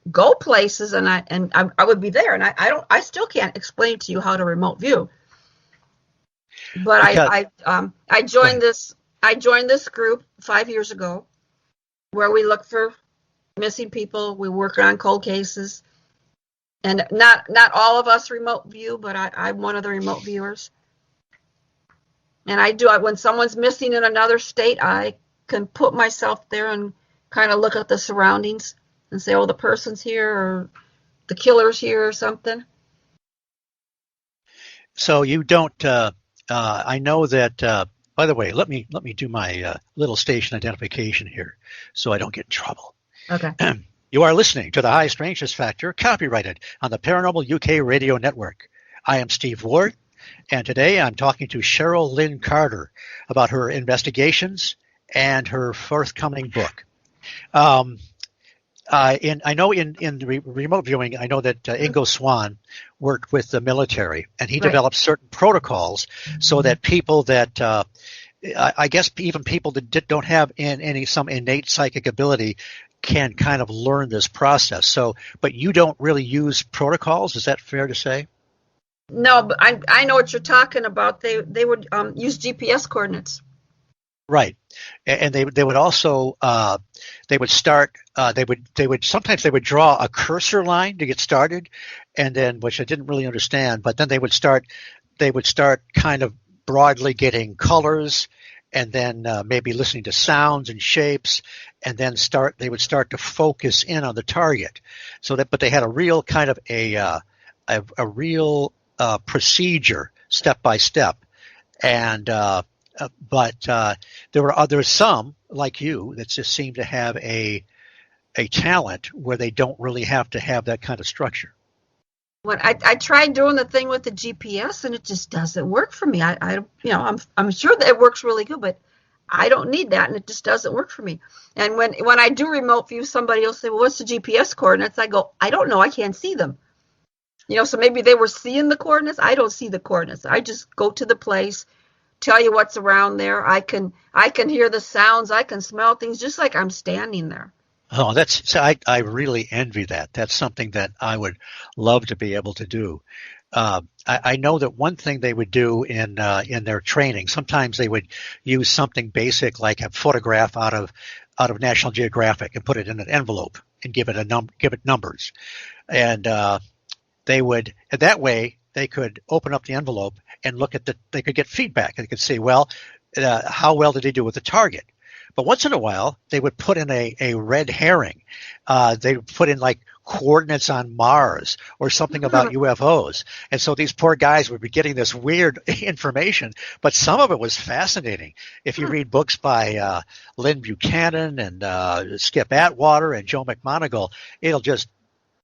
go places and I would be there, and I still can't explain to you how to remote view. But I joined this group 5 years ago where we look for missing people. We work on cold cases, and not all of us remote view, but I'm one of the remote viewers. And I do, when someone's missing in another state, I can put myself there and kind of look at the surroundings and say, oh, the person's here or the killer's here or something. So you don't, I know that, by the way, let me do my little station identification here so I don't get in trouble. Okay. You are listening to the High Strangeness Factor, copyrighted on the Paranormal UK Radio Network. I am Steve Ward, and today I'm talking to Cheryl Lynn Carter about her investigations and her forthcoming book. I know in the remote viewing, I know that Ingo Swann worked with the military, and he developed certain protocols so that people that I guess even people that don't have some innate psychic ability can kind of learn this process. So, but you don't really use protocols. Is that fair to say? No, but I know what you're talking about. They would use GPS coordinates. Right, and they would also they would start sometimes they would draw a cursor line to get started, and then, which I didn't really understand, but then they would start kind of broadly getting colors, and then maybe listening to sounds and shapes, and then they would start to focus in on the target. But they had a real kind of a real procedure, step by step, and but there were some like you that just seem to have a talent where they don't really have to have that kind of structure. When I tried doing the thing with the GPS, and it just doesn't work for me. I'm sure that it works really good, but I don't need that, and it just doesn't work for me. And when I do remote view, somebody will say, well, what's the GPS coordinates? I go, I don't know. I can't see them. So maybe they were seeing the coordinates. I don't see the coordinates. I just go to the place, tell you what's around there. I can hear the sounds. I can smell things just like I'm standing there. Oh, I really envy that. That's something that I would love to be able to do. I know that one thing they would do in their training, sometimes they would use something basic like a photograph out of National Geographic and put it in an envelope and give it numbers, and they would, that way they could open up the envelope and they could get feedback. They could see, well, how well did they do with the target? But once in a while, they would put in a red herring. They would put in like coordinates on Mars or something about UFOs. And so these poor guys would be getting this weird information, but some of it was fascinating. If you read books by Lynn Buchanan and Skip Atwater and Joe McMoneagle, it'll just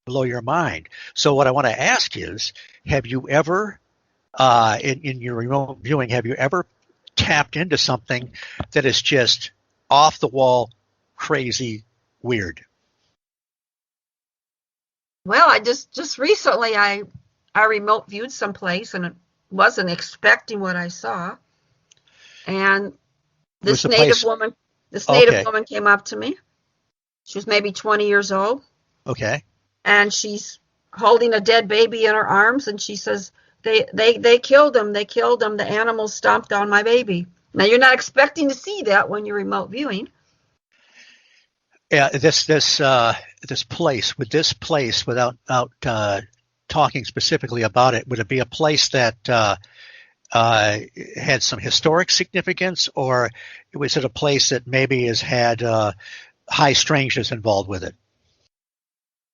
blow your mind. So what I want to ask is, have you ever, in your remote viewing, have you ever tapped into something that is just off the wall, crazy, weird? Well, I just recently I remote viewed someplace and wasn't expecting what I saw. And this native woman came up to me. She was maybe 20 years old. Okay. And she's holding a dead baby in her arms, and she says, They killed him. They killed him. The animals stomped on my baby. Now, you're not expecting to see that when you're remote viewing. Yeah, this place, without talking specifically about it, would it be a place that had some historic significance, or was it a place that maybe has had high strangeness involved with it?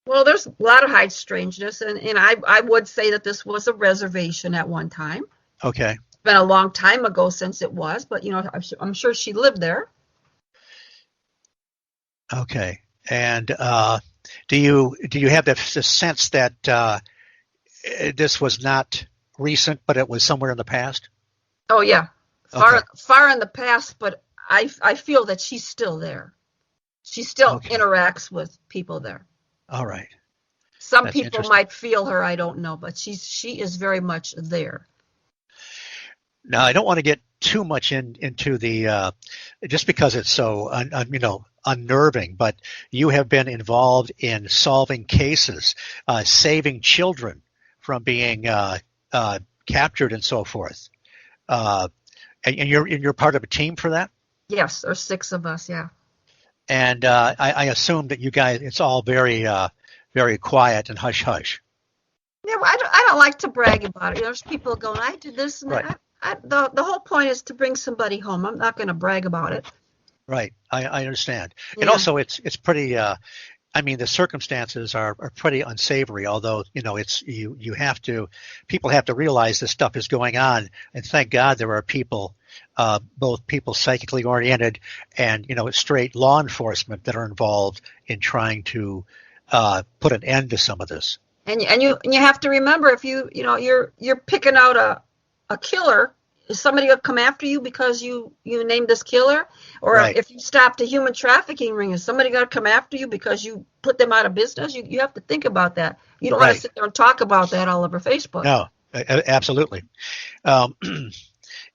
Well, there's a lot of high strangeness, and I would say that this was a reservation at one time. Okay. It's been a long time ago since it was, but I'm sure she lived there. Okay. And do you have the sense that this was not recent, but it was somewhere in the past? Oh yeah, far in the past, but I feel that she's still there. She still interacts with people there. All right. Some people might feel her, I don't know, but she is very much there. Now, I don't want to get too much into the just because it's so unnerving, but you have been involved in solving cases, saving children from being captured and so forth. And you're part of a team for that? Yes, there's 6 of us, yeah. And I assume that you guys, it's all very, very quiet and hush hush. Yeah, well, I don't like to brag about it. There's people going, I did this and that. The whole point is to bring somebody home. I'm not going to brag about it. Right. I understand. Yeah. And also it's pretty, I mean, the circumstances are pretty unsavory, although, it's, you have to, people have to realize this stuff is going on. And thank God there are people, both people psychically oriented and, straight law enforcement that are involved in trying to, put an end to some of this. And you have to remember, if you're picking out a killer, is somebody going to come after you because you named this killer? Or right. If you stopped a human trafficking ring, is somebody going to come after you because you put them out of business? You have to think about that. You don't want to sit there and talk about that all over Facebook. No, absolutely.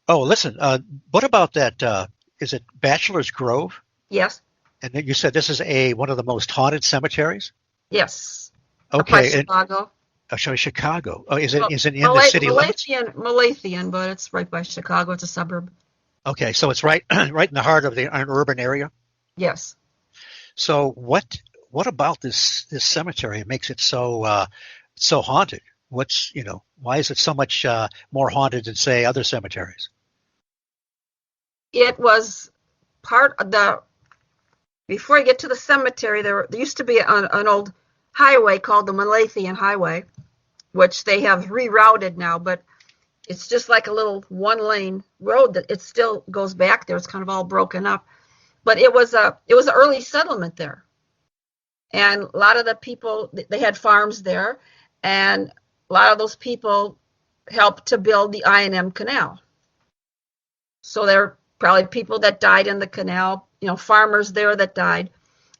Listen, what about that? Is it Bachelor's Grove? Yes. And then you said this is one of the most haunted cemeteries? Yes. Okay. Chicago. Chicago. Oh, is it in the city limits? Malathian, but it's right by Chicago. It's a suburb. Okay, so it's right in the heart of an urban area? Yes. So what about this cemetery makes it so haunted? Why is it so much more haunted than, say, other cemeteries? It was part of before you get to the cemetery, there used to be an old highway called the Malathian Highway, which they have rerouted now, but it's just like a little one-lane road that it still goes back there. It's kind of all broken up, but it was an early settlement there, and a lot of the people, they had farms there, and a lot of those people helped to build the I&M Canal. So there are probably people that died in the canal, farmers there that died,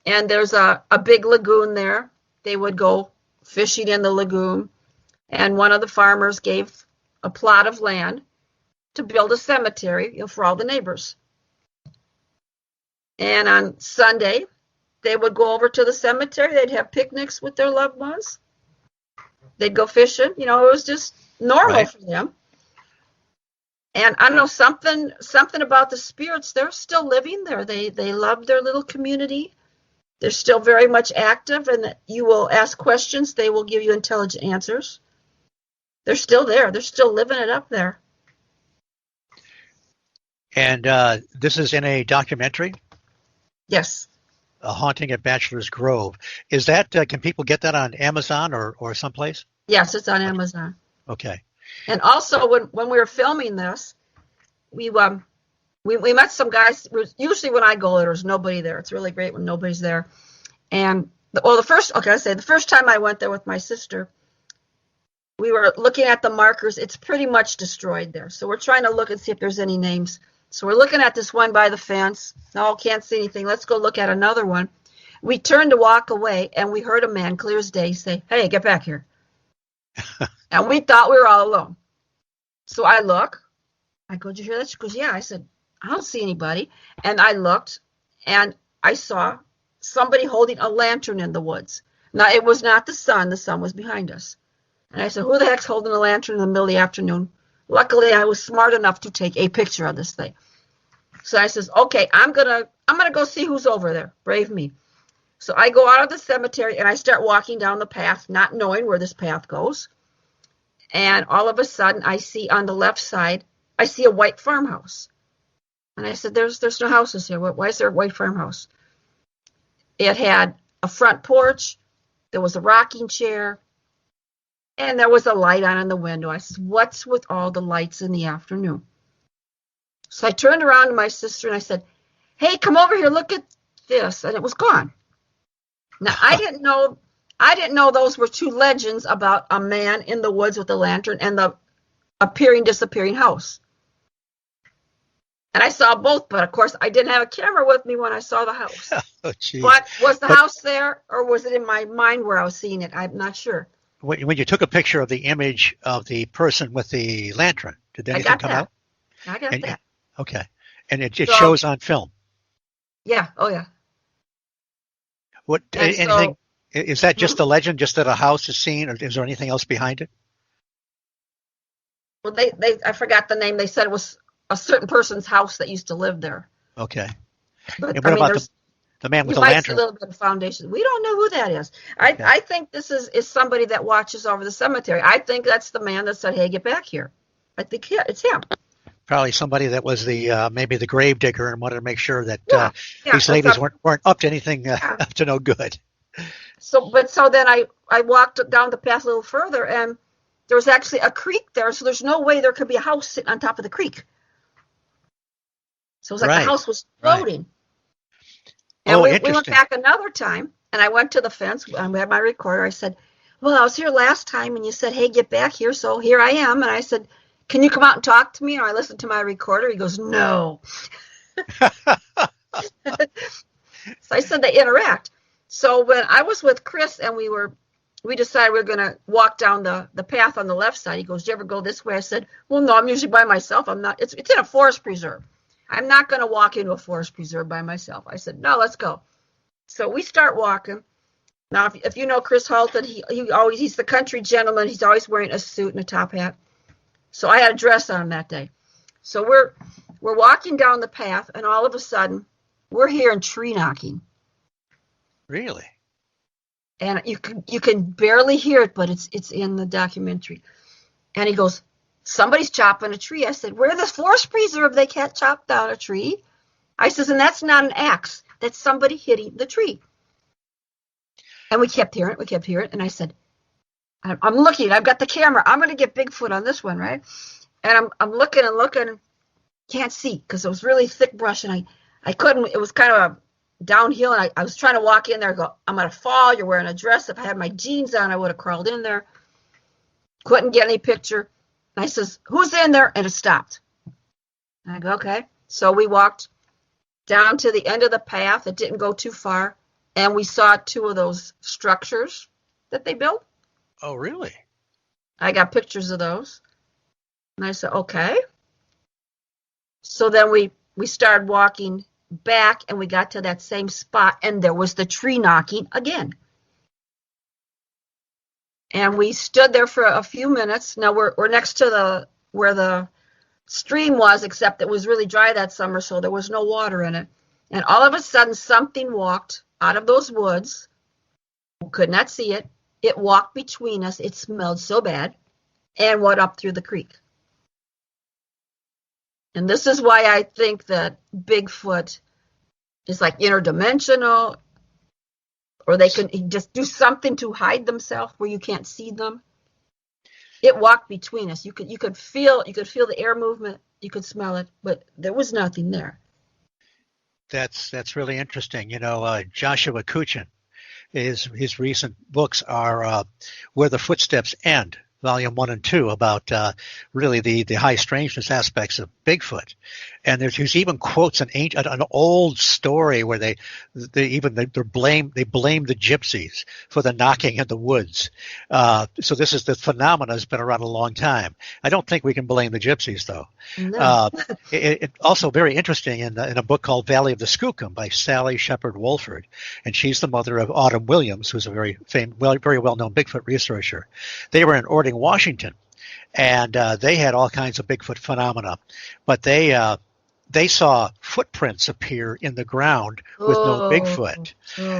and there's a big lagoon there. They would go fishing in the lagoon, and one of the farmers gave a plot of land to build a cemetery, for all the neighbors. And on Sunday, they would go over to the cemetery. They'd have picnics with their loved ones. They'd go fishing. It was just normal for them. And I don't know, something about the spirits. They're still living there. They love their little community. They're still very much active, and you will ask questions. They will give you intelligent answers. They're still there. They're still living it up there. And this is in a documentary? Yes. A Haunting at Bachelor's Grove. Is that, can people get that on Amazon or someplace? Yes, it's on Amazon. Okay. And also, when we were filming this, we met some guys. Usually when I go, there's nobody there. It's really great when nobody's there. And the first time I went there with my sister, we were looking at the markers. It's pretty much destroyed there. So we're trying to look and see if there's any names. So we're looking at this one by the fence. No, can't see anything. Let's go look at another one. We turned to walk away, and we heard a man, clear as day, say, "Hey, get back here." And we thought we were all alone. So I look. I go, "Did you hear that?" She goes, "Yeah." I said, "I don't see anybody." And I looked, and I saw somebody holding a lantern in the woods. Now, it was not the sun. The sun was behind us. And I said, "Who the heck's holding a lantern in the middle of the afternoon?" Luckily, I was smart enough to take a picture of this thing. So I says, "Okay, I'm gonna go see who's over there." Brave me. So I go out of the cemetery, and I start walking down the path, not knowing where this path goes. And all of a sudden, I see on the left side, I see a white farmhouse. And I said, there's no houses here. Why is there a white farmhouse? It had a front porch. There was a rocking chair. And there was a light on in the window. I said, what's with all the lights in the afternoon? So I turned around to my sister and I said, "Hey, come over here. Look at this." And it was gone. Now, I didn't know those were two legends about a man in the woods with a lantern and the disappearing house. And I saw both, but of course I didn't have a camera with me when I saw the house. Oh, geez. But was the house there, or was it in my mind where I was seeing it? I'm not sure. When you took a picture of the image of the person with the lantern, did anything come out? I got that. Okay. And it shows on film? Yeah. Oh, yeah. Is that just a legend, just that a house is seen, or is there anything else behind it? Well, I forgot the name. They said it was a certain person's house that used to live there. Okay. But and what about the man with the lantern? You might see a little bit of foundation. We don't know who that is. I think this is somebody that watches over the cemetery. I think that's the man that said, "Hey, get back here." I think it's him. Probably somebody that was the maybe the grave digger and wanted to make sure that Yeah, yeah. these ladies weren't up to anything Yeah. up to no good. So then I walked down the path a little further, and there was actually a creek there. So there's no way there could be a house sitting on top of the creek. So it was like the Right. house was Right. floating. And Oh, we went interesting. back another time, and I went to the fence. I had my recorder. I said, well, I was here last time, and you said, hey, get back here. So here I am. And I said, can you come out and talk to me? And I listened to my recorder. He goes, no. So I said they interact. So when I was with Chris and we decided we were going to walk down the path on the left side. He goes, do you ever go this way? I said, well, no, I'm usually by myself. I'm not. It's in a forest preserve. I'm not going to walk into a forest preserve by myself. I said, no, let's go. So we start walking. Now, if you know Chris Halton, he's the country gentleman. He's always wearing a suit and a top hat. So I had a dress on that day. So we're walking down the path, and all of a sudden, we're hearing tree knocking. Really? And you can barely hear it, but it's in the documentary. And he goes, somebody's chopping a tree. I said, we're the forest preserve. They can't chop down a tree. I says, and that's not an axe. That's somebody hitting the tree. And we kept hearing it. And I said, I'm looking. I've got the camera. I'm going to get Bigfoot on this one, right? And I'm looking and looking. Can't see because it was really thick brush. And I couldn't. It was kind of a downhill. And I was trying to walk in there and go, I'm going to fall. You're wearing a dress. If I had my jeans on, I would have crawled in there. Couldn't get any picture. And I says, who's in there? And it stopped. And I go, okay. So we walked down to the end of the path. It didn't go too far. And we saw two of those structures that they built. Oh, really? I got pictures of those. And I said, okay. So then we started walking back, and we got to that same spot, and there was the tree knocking again. And we stood there for a few minutes. Now we're next to where the stream was, except it was really dry that summer, so there was no water in it. And all of a sudden, something walked out of those woods. We could not see it. It walked between us. It smelled so bad, and went up through the creek. And this is why I think that Bigfoot is like interdimensional, or they can just do something to hide themselves where you can't see them. It walked between us. You could feel the air movement. You could smell it, but there was nothing there. That's really interesting. Joshua Kuchin, his recent books are Where the Footsteps End, Volume 1 and 2, about really the high strangeness aspects of Bigfoot. And there's even quotes an old story where they blame the gypsies for the knocking in the woods. So the phenomena has been around a long time. I don't think we can blame the gypsies, though. No. It also very interesting in a book called Valley of the Skookum by Sally Shepard Wolford, and she's the mother of Autumn Williams, who's a very well-known Bigfoot researcher. They were in Ording, Washington, and they had all kinds of Bigfoot phenomena, but they saw footprints appear in the ground with no Bigfoot.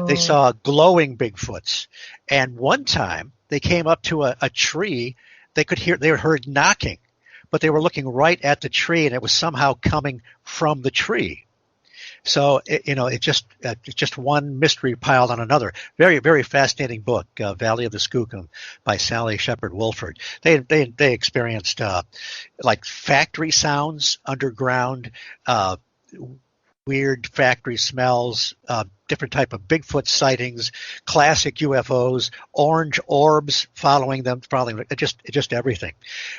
They saw glowing Bigfoots, and one time they came up to a tree. They heard knocking, but they were looking right at the tree, and it was somehow coming from the tree. So it's just one mystery piled on another. Very, very fascinating book, Valley of the Skookum by Sally Shepard Wolford. They experienced like factory sounds underground, weird factory smells, different type of Bigfoot sightings, classic UFOs, orange orbs following just everything.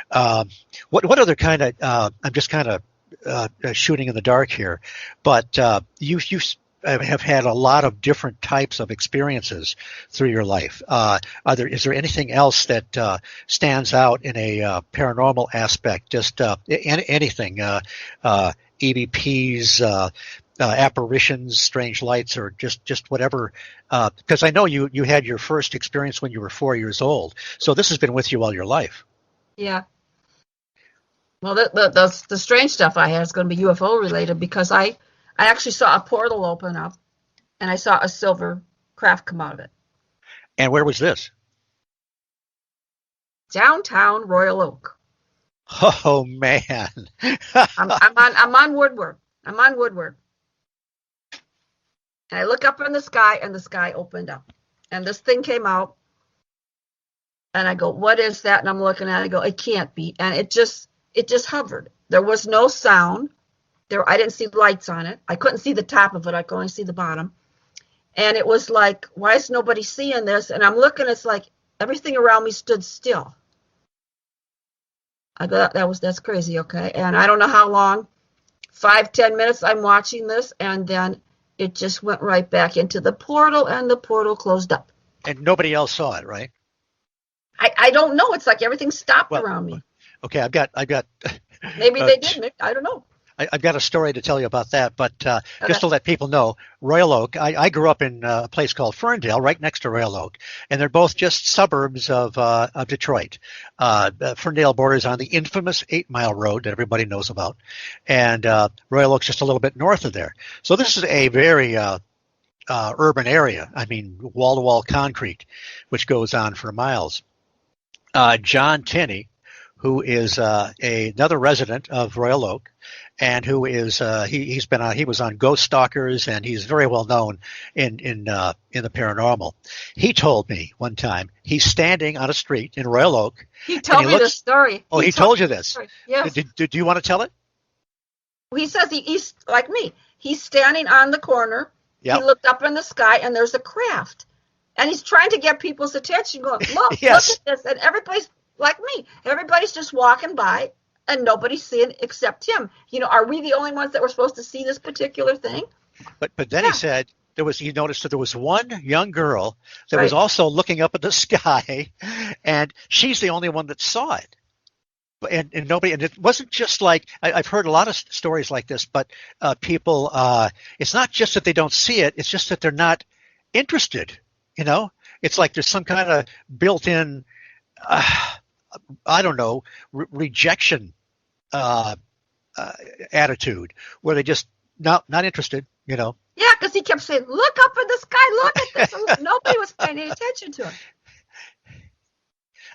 What other kind of? I'm just kind of shooting in the dark here, but you have had a lot of different types of experiences through your life. Is there anything else that stands out in a paranormal aspect? Just anything, EVPs, apparitions, strange lights, or just whatever. Because I know you had your first experience when you were 4 years old, so this has been with you all your life. Yeah. Well, the strange stuff I had is going to be UFO related, because I actually saw a portal open up, and I saw a silver craft come out of it. And where was this? Downtown Royal Oak. Oh man. I'm on woodwork. I'm on woodwork. And I look up in the sky, and the sky opened up. And this thing came out. And I go, what is that? And I'm looking at it. I go, it can't be. And it just hovered. There was no sound. I didn't see lights on it. I couldn't see the top of it. I could only see the bottom. And it was like, why is nobody seeing this? And I'm looking, it's like everything around me stood still. I go, that's crazy, okay? And I don't know how long, 5-10 minutes I'm watching this, and then it just went right back into the portal, and the portal closed up. And nobody else saw it, right? I don't know. It's like everything stopped around me. Okay, I've got maybe they did. I don't know. I've got a story to tell you about that, but just to let people know, Royal Oak, I grew up in a place called Ferndale, right next to Royal Oak, and they're both just suburbs of Detroit. Ferndale borders on the infamous 8 Mile Road that everybody knows about, and Royal Oak's just a little bit north of there. So this is a very urban area. I mean, wall-to-wall concrete, which goes on for miles. John Tinney, who is another resident of Royal Oak, and who is he was on Ghost Stalkers, and he's very well known in the paranormal. He told me one time he's standing on a street in Royal Oak. He told me the story. Oh, he told you this. Yes. Do you want to tell it? He says he's like me. He's standing on the corner. Yep. He looked up in the sky, and there's a craft, and he's trying to get people's attention. Going, look, yes. Look at this, and everybody's like me. Everybody's just walking by, and nobody's seeing except him. You know, are we the only ones that were supposed to see this particular thing? But then he said he noticed that there was one young girl that was also looking up at the sky, and she's the only one that saw it. And nobody, and it wasn't just like, I've heard a lot of stories like this, but people, it's not just that they don't see it, it's just that they're not interested, you know? It's like there's some kind of built-in, I don't know, rejection attitude where they just not interested, you know? Yeah, because he kept saying, look up in the sky, look at this. And nobody was paying any attention to him.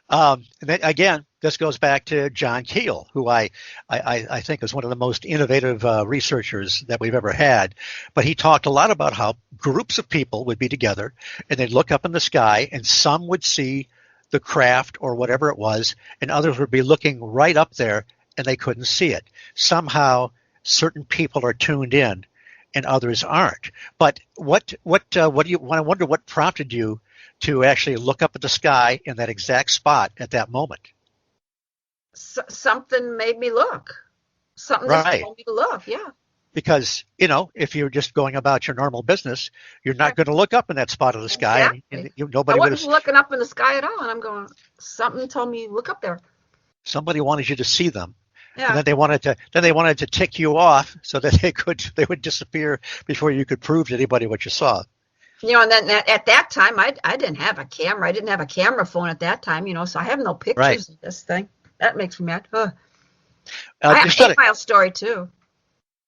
And then, again, this goes back to John Keel, who I think is one of the most innovative researchers that we've ever had. But he talked a lot about how groups of people would be together, and they'd look up in the sky, and some would see the craft or whatever it was, and others would be looking right up there, and they couldn't see it. Somehow, certain people are tuned in, and others aren't. But what do you? I wonder what prompted you to actually look up at the sky in that exact spot at that moment. Something made me look. Something just told me to look, yeah. Because, you know, if you're just going about your normal business, you're not going to look up in that spot of the sky. Exactly. And nobody I wasn't looking up in the sky at all, and I'm going, something told me, look up there. Somebody wanted you to see them. Yeah. And then they wanted to tick you off so that they would disappear before you could prove to anybody what you saw. You know, and then at that time, I didn't have a camera. I didn't have a camera phone at that time, you know, so I have no pictures of this thing. That makes me mad. I have an 8 Mile story, too.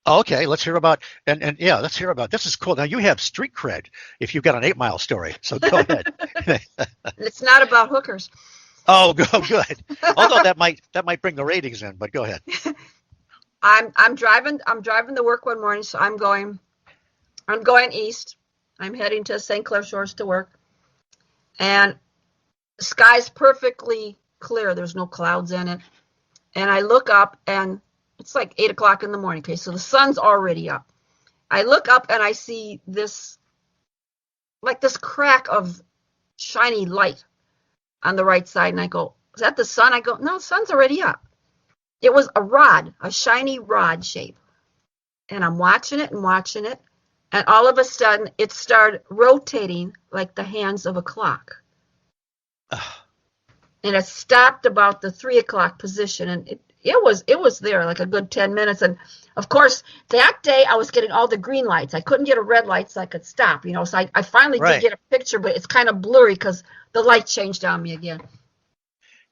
Okay, let's hear about, and yeah, let's hear about, this is cool. Now, you have street cred if you've got an 8 Mile story, so go ahead. It's not about hookers. Oh, good. Although that might bring the ratings in, but go ahead. I'm driving to work one morning, so I'm going east. I'm heading to St. Clair Shores to work, and the sky's perfectly clear. There's no clouds in it, and I look up, and it's like 8 o'clock in the morning. Okay, so the sun's already up. I look up, and I see this crack of shiny light on the right side, and I go, "Is that the sun?" I go, "No, the sun's already up." It was a rod, a shiny rod shape, and I'm watching it. And all of a sudden, it started rotating like the hands of a clock. And it stopped about the 3 o'clock position. And it was there like a good 10 minutes. And, of course, that day I was getting all the green lights. I couldn't get a red light so I could stop, you know. So I finally did get a picture, but it's kind of blurry because the light changed on me again.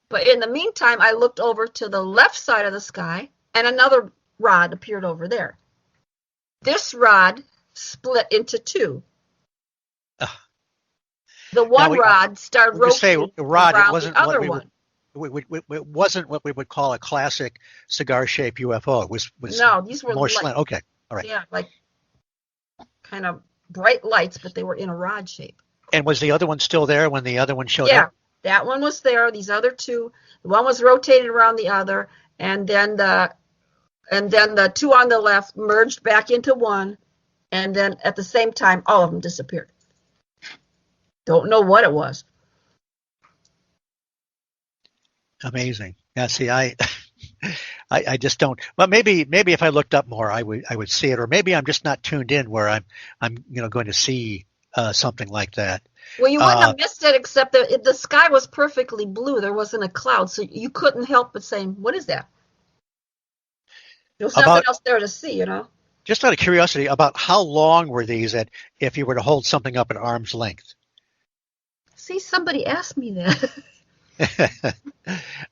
But in the meantime, I looked over to the left side of the sky, and another rod appeared over there. This rod split into two. The one rod started rotating around the other one. It wasn't what we would call a classic cigar-shaped UFO. It was No, these were more slant. Okay, all right. yeah, like kind of bright lights, but they were in a rod shape. And was the other one still there when the other one showed Yeah, up? that one was there. These other two, the one was rotated around the other, and then the two on the left merged back into one, and then at the same time, all of them disappeared. Don't know what it was. Amazing. Yeah. See, I just don't. Well, maybe if I looked up more, I would see it, or maybe I'm just not tuned in where I'm going to see something like that. Well, you wouldn't have missed it, except that the sky was perfectly blue. There wasn't a cloud, so you couldn't help but saying, "What is that?" There was nothing else there to see, you know. Just out of curiosity, about how long were these? If you were to hold something up at arm's length. See, somebody asked me that.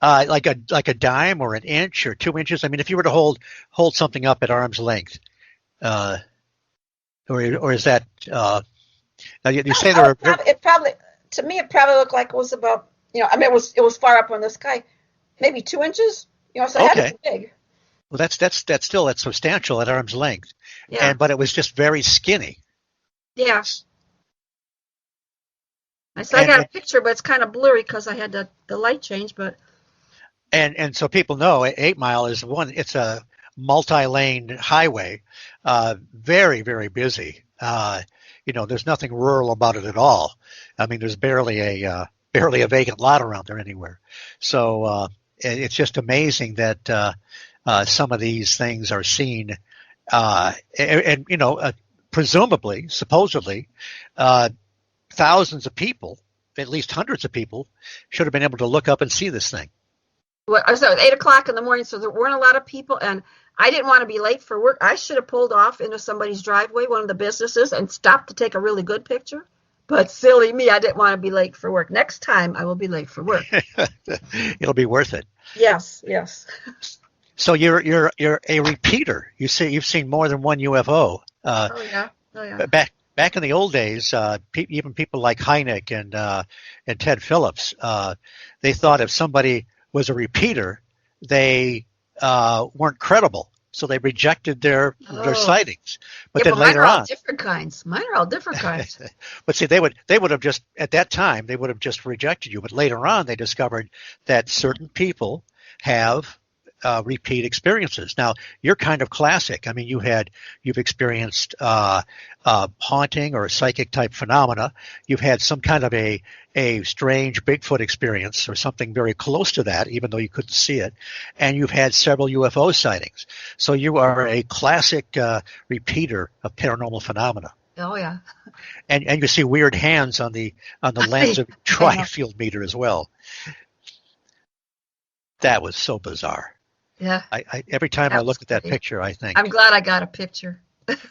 Like a dime or an inch or 2 inches. I mean, if you were to hold something up at arm's length, or is that? Now you say there are. It probably to me it probably looked like it was about I mean it was far up in the sky, maybe 2 inches. So it had to be big. Well, that's substantial at arm's length. Yeah. But it was just very skinny. Yeah. I got a picture, but it's kind of blurry because I had the light change. But so people know 8 Mile is it's a multi-lane highway, very, very busy. There's nothing rural about it at all. I mean, there's barely a vacant lot around there anywhere. So it's just amazing that some of these things are seen, presumably, supposedly, thousands of people, at least hundreds of people, should have been able to look up and see this thing. Well, I was at 8 o'clock in the morning, so there weren't a lot of people, and I didn't want to be late for work. I should have pulled off into somebody's driveway, one of the businesses, and stopped to take a really good picture. But silly me, I didn't want to be late for work. Next time, I will be late for work. It'll be worth it. Yes. So you're a repeater. You've seen more than one UFO. Oh yeah. Back in the old days, even people like Hynek and Ted Phillips, they thought if somebody was a repeater, they weren't credible, so they rejected their sightings. But then later on, mine are all different kinds. But see, they would have just at that time they would have just rejected you. But later on, they discovered that certain people have repeat experiences. Now, you're kind of classic. I mean, you've experienced haunting or psychic type phenomena. You've had some kind of a strange Bigfoot experience or something very close to that, even though you couldn't see it. And you've had several UFO sightings. So you are a classic repeater of paranormal phenomena. Oh yeah. And you see weird hands on the lens of tri-field meter as well. That was so bizarre. Yeah. I every time I look at that picture, I think. I'm glad I got a picture.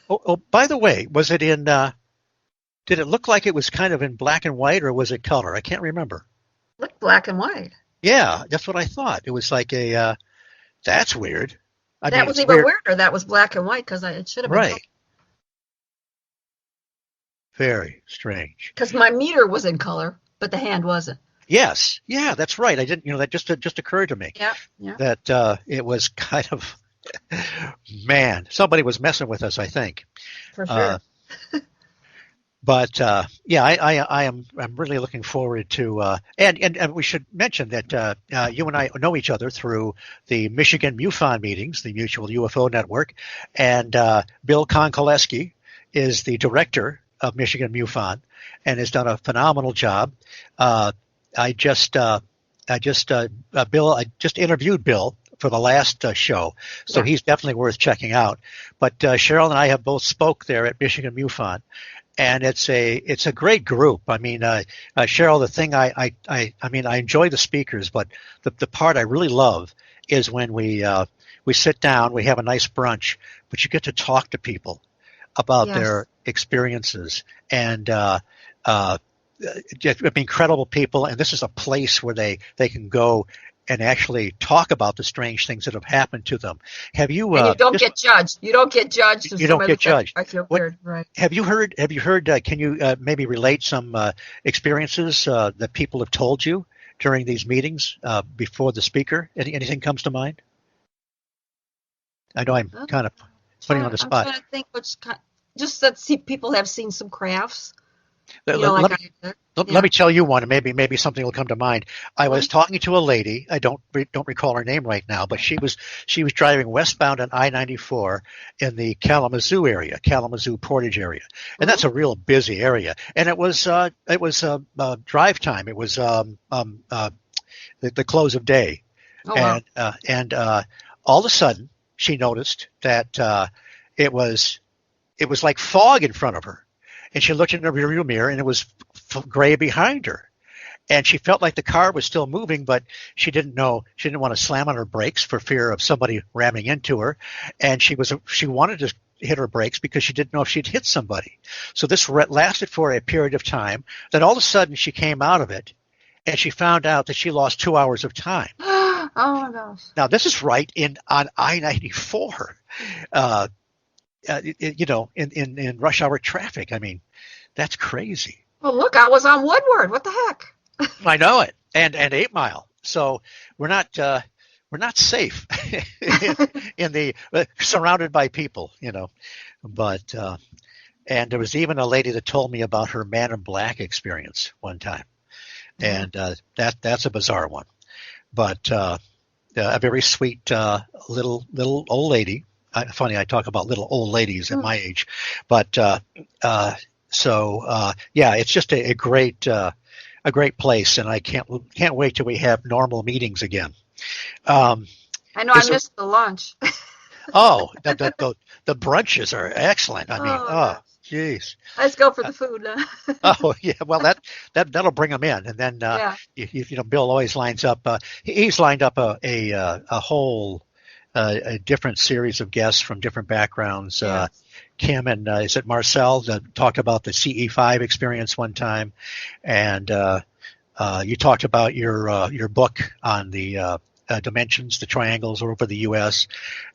Oh, by the way, was it in? Did it look like it was kind of in black and white, or was it color? I can't remember. Looked black and white. Yeah, that's what I thought. It was like a. That's weird. That was even weirder. That was black and white because it should have been. Right. Very strange. Because my meter was in color, but the hand wasn't. Yes. Yeah, that's right. I didn't. That just occurred to me. Yeah. That it was kind of. Man, somebody was messing with us, I think. For sure. But I'm really looking forward to and we should mention that you and I know each other through the Michigan MUFON meetings, the Mutual UFO Network, and Bill Konkoleski is the director of Michigan MUFON and has done a phenomenal job. I just interviewed Bill for the last show, so he's definitely worth checking out. But Cheryl and I have both spoke there at Michigan MUFON, and it's a great group. I mean, Cheryl, the thing I enjoy the speakers, but the part I really love is when we sit down, we have a nice brunch, but you get to talk to people about their experiences and incredible people. And this is a place where they can go and actually talk about the strange things that have happened to them. Have you? And you don't get judged. You don't get judged. You don't get judged. I feel weird, right? Have you heard? Can you maybe relate some experiences that people have told you during these meetings before the speaker? Anything comes to mind? I know I'm kind of putting on the I'm spot. trying to think just that people have seen some crafts. Let, Like let, I did. let me tell you one, and maybe something will come to mind. I was talking to a lady. I don't recall her name right now, but she was driving westbound on I-94 in the Kalamazoo Portage area, and that's a real busy area. And it was drive time. It was the close of day, Oh, wow. and all of a sudden she noticed that it was like fog in front of her. And she looked in the rearview mirror, and it was gray behind her. And she felt like the car was still moving, but she didn't know. She didn't want to slam on her brakes for fear of somebody ramming into her. And she wanted to hit her brakes because she didn't know if she'd hit somebody. So this lasted for a period of time. Then all of a sudden she came out of it, and she found out that she lost 2 hours of time. Oh my gosh! Now this is right on I-94. In rush hour traffic. I mean, that's crazy. Well, look, I was on Woodward. What the heck? I know it, and 8 Mile. So we're not safe in the surrounded by people, But and there was even a lady that told me about her Man in Black experience one time, and that's a bizarre one. But a very sweet little old lady. Funny, I talk about little old ladies at my age, but it's just a great place, and I can't wait till we have normal meetings again. I know I missed the lunch. The brunches are excellent. I mean, jeez. Let's go for the food. Oh yeah, well that'll bring them in, and then Bill always lines up. He's lined up a whole. A different series of guests from different backgrounds. Kim and is it Marcel talked about the CE5 experience one time, and you talked about your book on the dimensions, the triangles over the U.S.,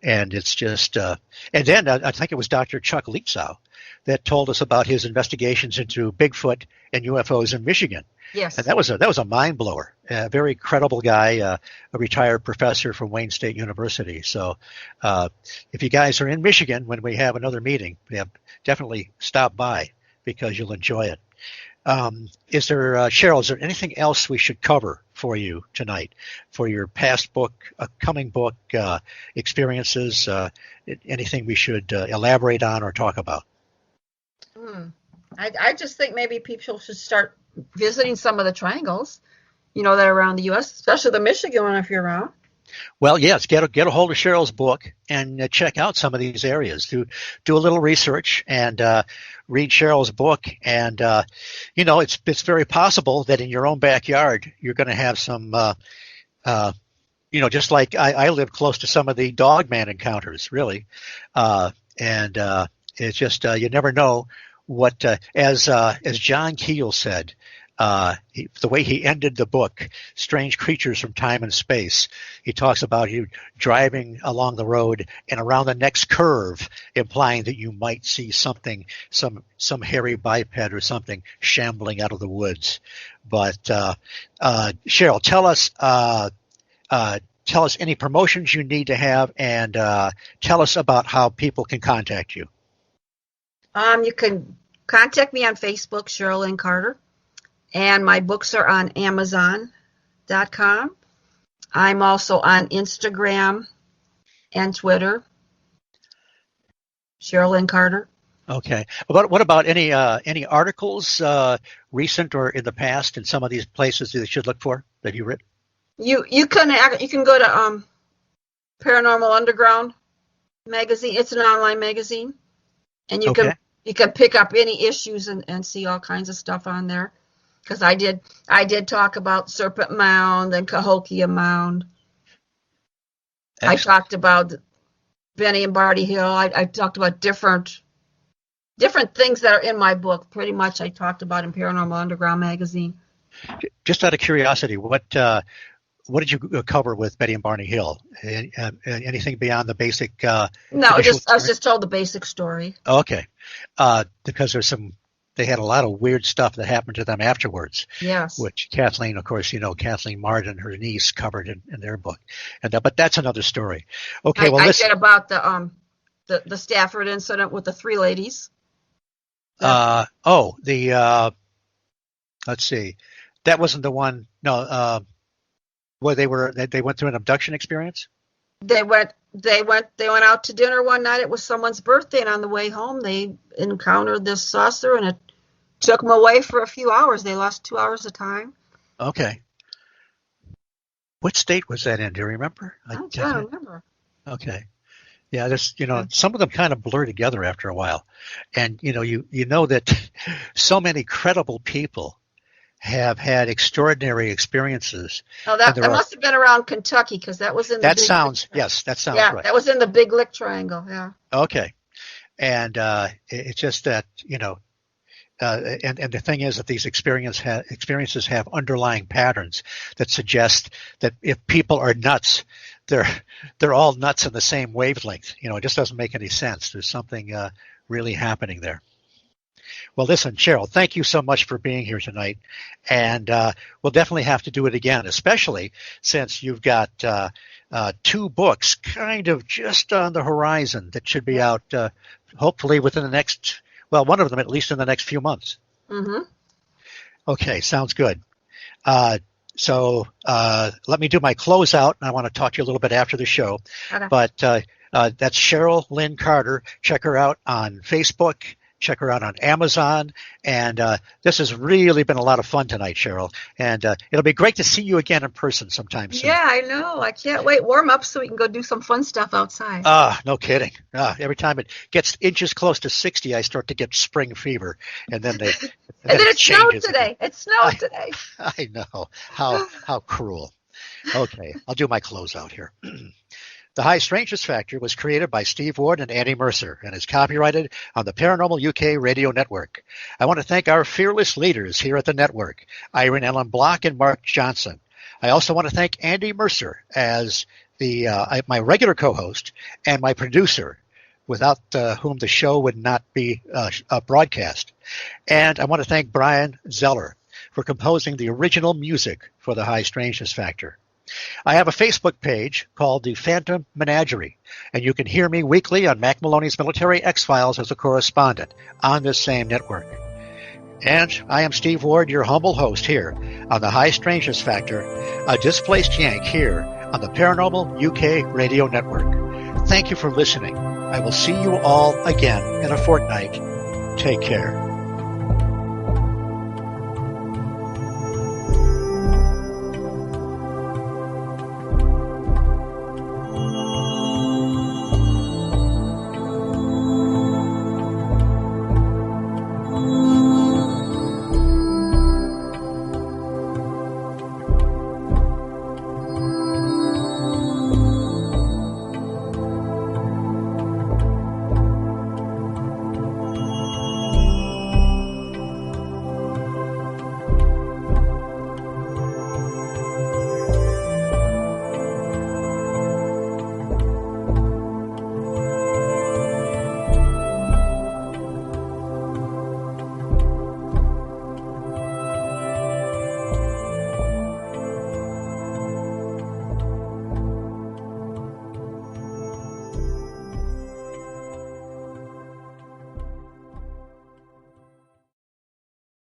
and it's just and then I think it was Dr. Chuck Lietzow that told us about his investigations into Bigfoot and UFOs in Michigan. Yes, and that was a mind blower. A very credible guy, a retired professor from Wayne State University. So, if you guys are in Michigan when we have another meeting, definitely stop by because you'll enjoy it. Cheryl, is there anything else we should cover for you tonight for your past book, coming book experiences? Anything we should elaborate on or talk about? I just think maybe people should start visiting some of the triangles, that are around the U.S., especially the Michigan one if you're around. Well, yes, get a hold of Cheryl's book and check out some of these areas. Do a little research and read Cheryl's book. And it's very possible that in your own backyard you're going to have some, just like I live close to some of the Dogman encounters, really, and it's just you never know what as John Keel said. The way he ended the book, Strange Creatures from Time and Space, he talks about you driving along the road and around the next curve, implying that you might see something, some hairy biped or something shambling out of the woods. But Cheryl, tell us any promotions you need to have, and tell us about how people can contact you. You can contact me on Facebook, Cheryl Lynn Carter. And my books are on Amazon.com. I'm also on Instagram and Twitter. Cheryl Lynn Carter. Okay. What about any articles, recent or in the past, in some of these places that you should look for that you've written? You can go to Paranormal Underground magazine. It's an online magazine, and you can pick up any issues and see all kinds of stuff on there. Because I did talk about Serpent Mound and Cahokia Mound. Excellent. I talked about Benny and Barty Hill. I talked about different things that are in my book. Pretty much I talked about in Paranormal Underground magazine. Just out of curiosity, what did you cover with Betty and Barney Hill? Anything beyond the basic? No, I was just told the basic story. Okay, because there's some they had a lot of weird stuff that happened to them afterwards. Yes. Which Kathleen, of course, Kathleen Martin, her niece, covered in their book. But that's another story. Okay, well, I listen. said about the Stafford incident with the 3 ladies. Let's see, that wasn't the one. No, where they went through an abduction experience. They went out to dinner one night. It was someone's birthday, and on the way home, they encountered this saucer, and it took them away for a few hours. They lost 2 hours of time. Okay. What state was that in? Do you remember? I don't remember. Okay. Yeah, there's, some of them kind of blur together after a while. And, you know that so many credible people have had extraordinary experiences. Oh, that must have been around Kentucky, because that was in the yes, that sounds right. That was in the Big Lick Triangle, yeah. Okay. And it's just that, and the thing is that these experiences have underlying patterns that suggest that if people are nuts, they're all nuts in the same wavelength. It just doesn't make any sense. There's something really happening there. Well, listen, Cheryl, thank you so much for being here tonight. And we'll definitely have to do it again, especially since you've got 2 books kind of just on the horizon that should be out hopefully within the next, one of them at least in the next few months. Mm-hmm. Okay, sounds good. So let me do my closeout, and I want to talk to you a little bit after the show. Okay. But that's Cheryl Lynn Carter. Check her out on Facebook. Check her out on Amazon. And this has really been a lot of fun tonight, Cheryl. And it'll be great to see you again in person sometime soon. Yeah, I know. I can't wait. Warm up so we can go do some fun stuff outside. No kidding. Every time it gets inches close to 60, I start to get spring fever. And then it snowed today. It snowed today. I know. How cruel. Okay, I'll do my closeout here. The High Strangeness Factor was created by Steve Ward and Andy Mercer and is copyrighted on the Paranormal UK Radio Network. I want to thank our fearless leaders here at the network, Irene Ellen Block and Mark Johnson. I also want to thank Andy Mercer as my regular co-host and my producer, without whom the show would not be broadcast. And I want to thank Brian Zeller for composing the original music for the High Strangeness Factor. I have a Facebook page called The Phantom Menagerie, and you can hear me weekly on Mac Maloney's Military X-Files as a correspondent on this same network. And I am Steve Ward, your humble host here on the High Strangeness Factor, a displaced Yank here on the Paranormal UK Radio Network. Thank you for listening. I will see you all again in a fortnight. Take care.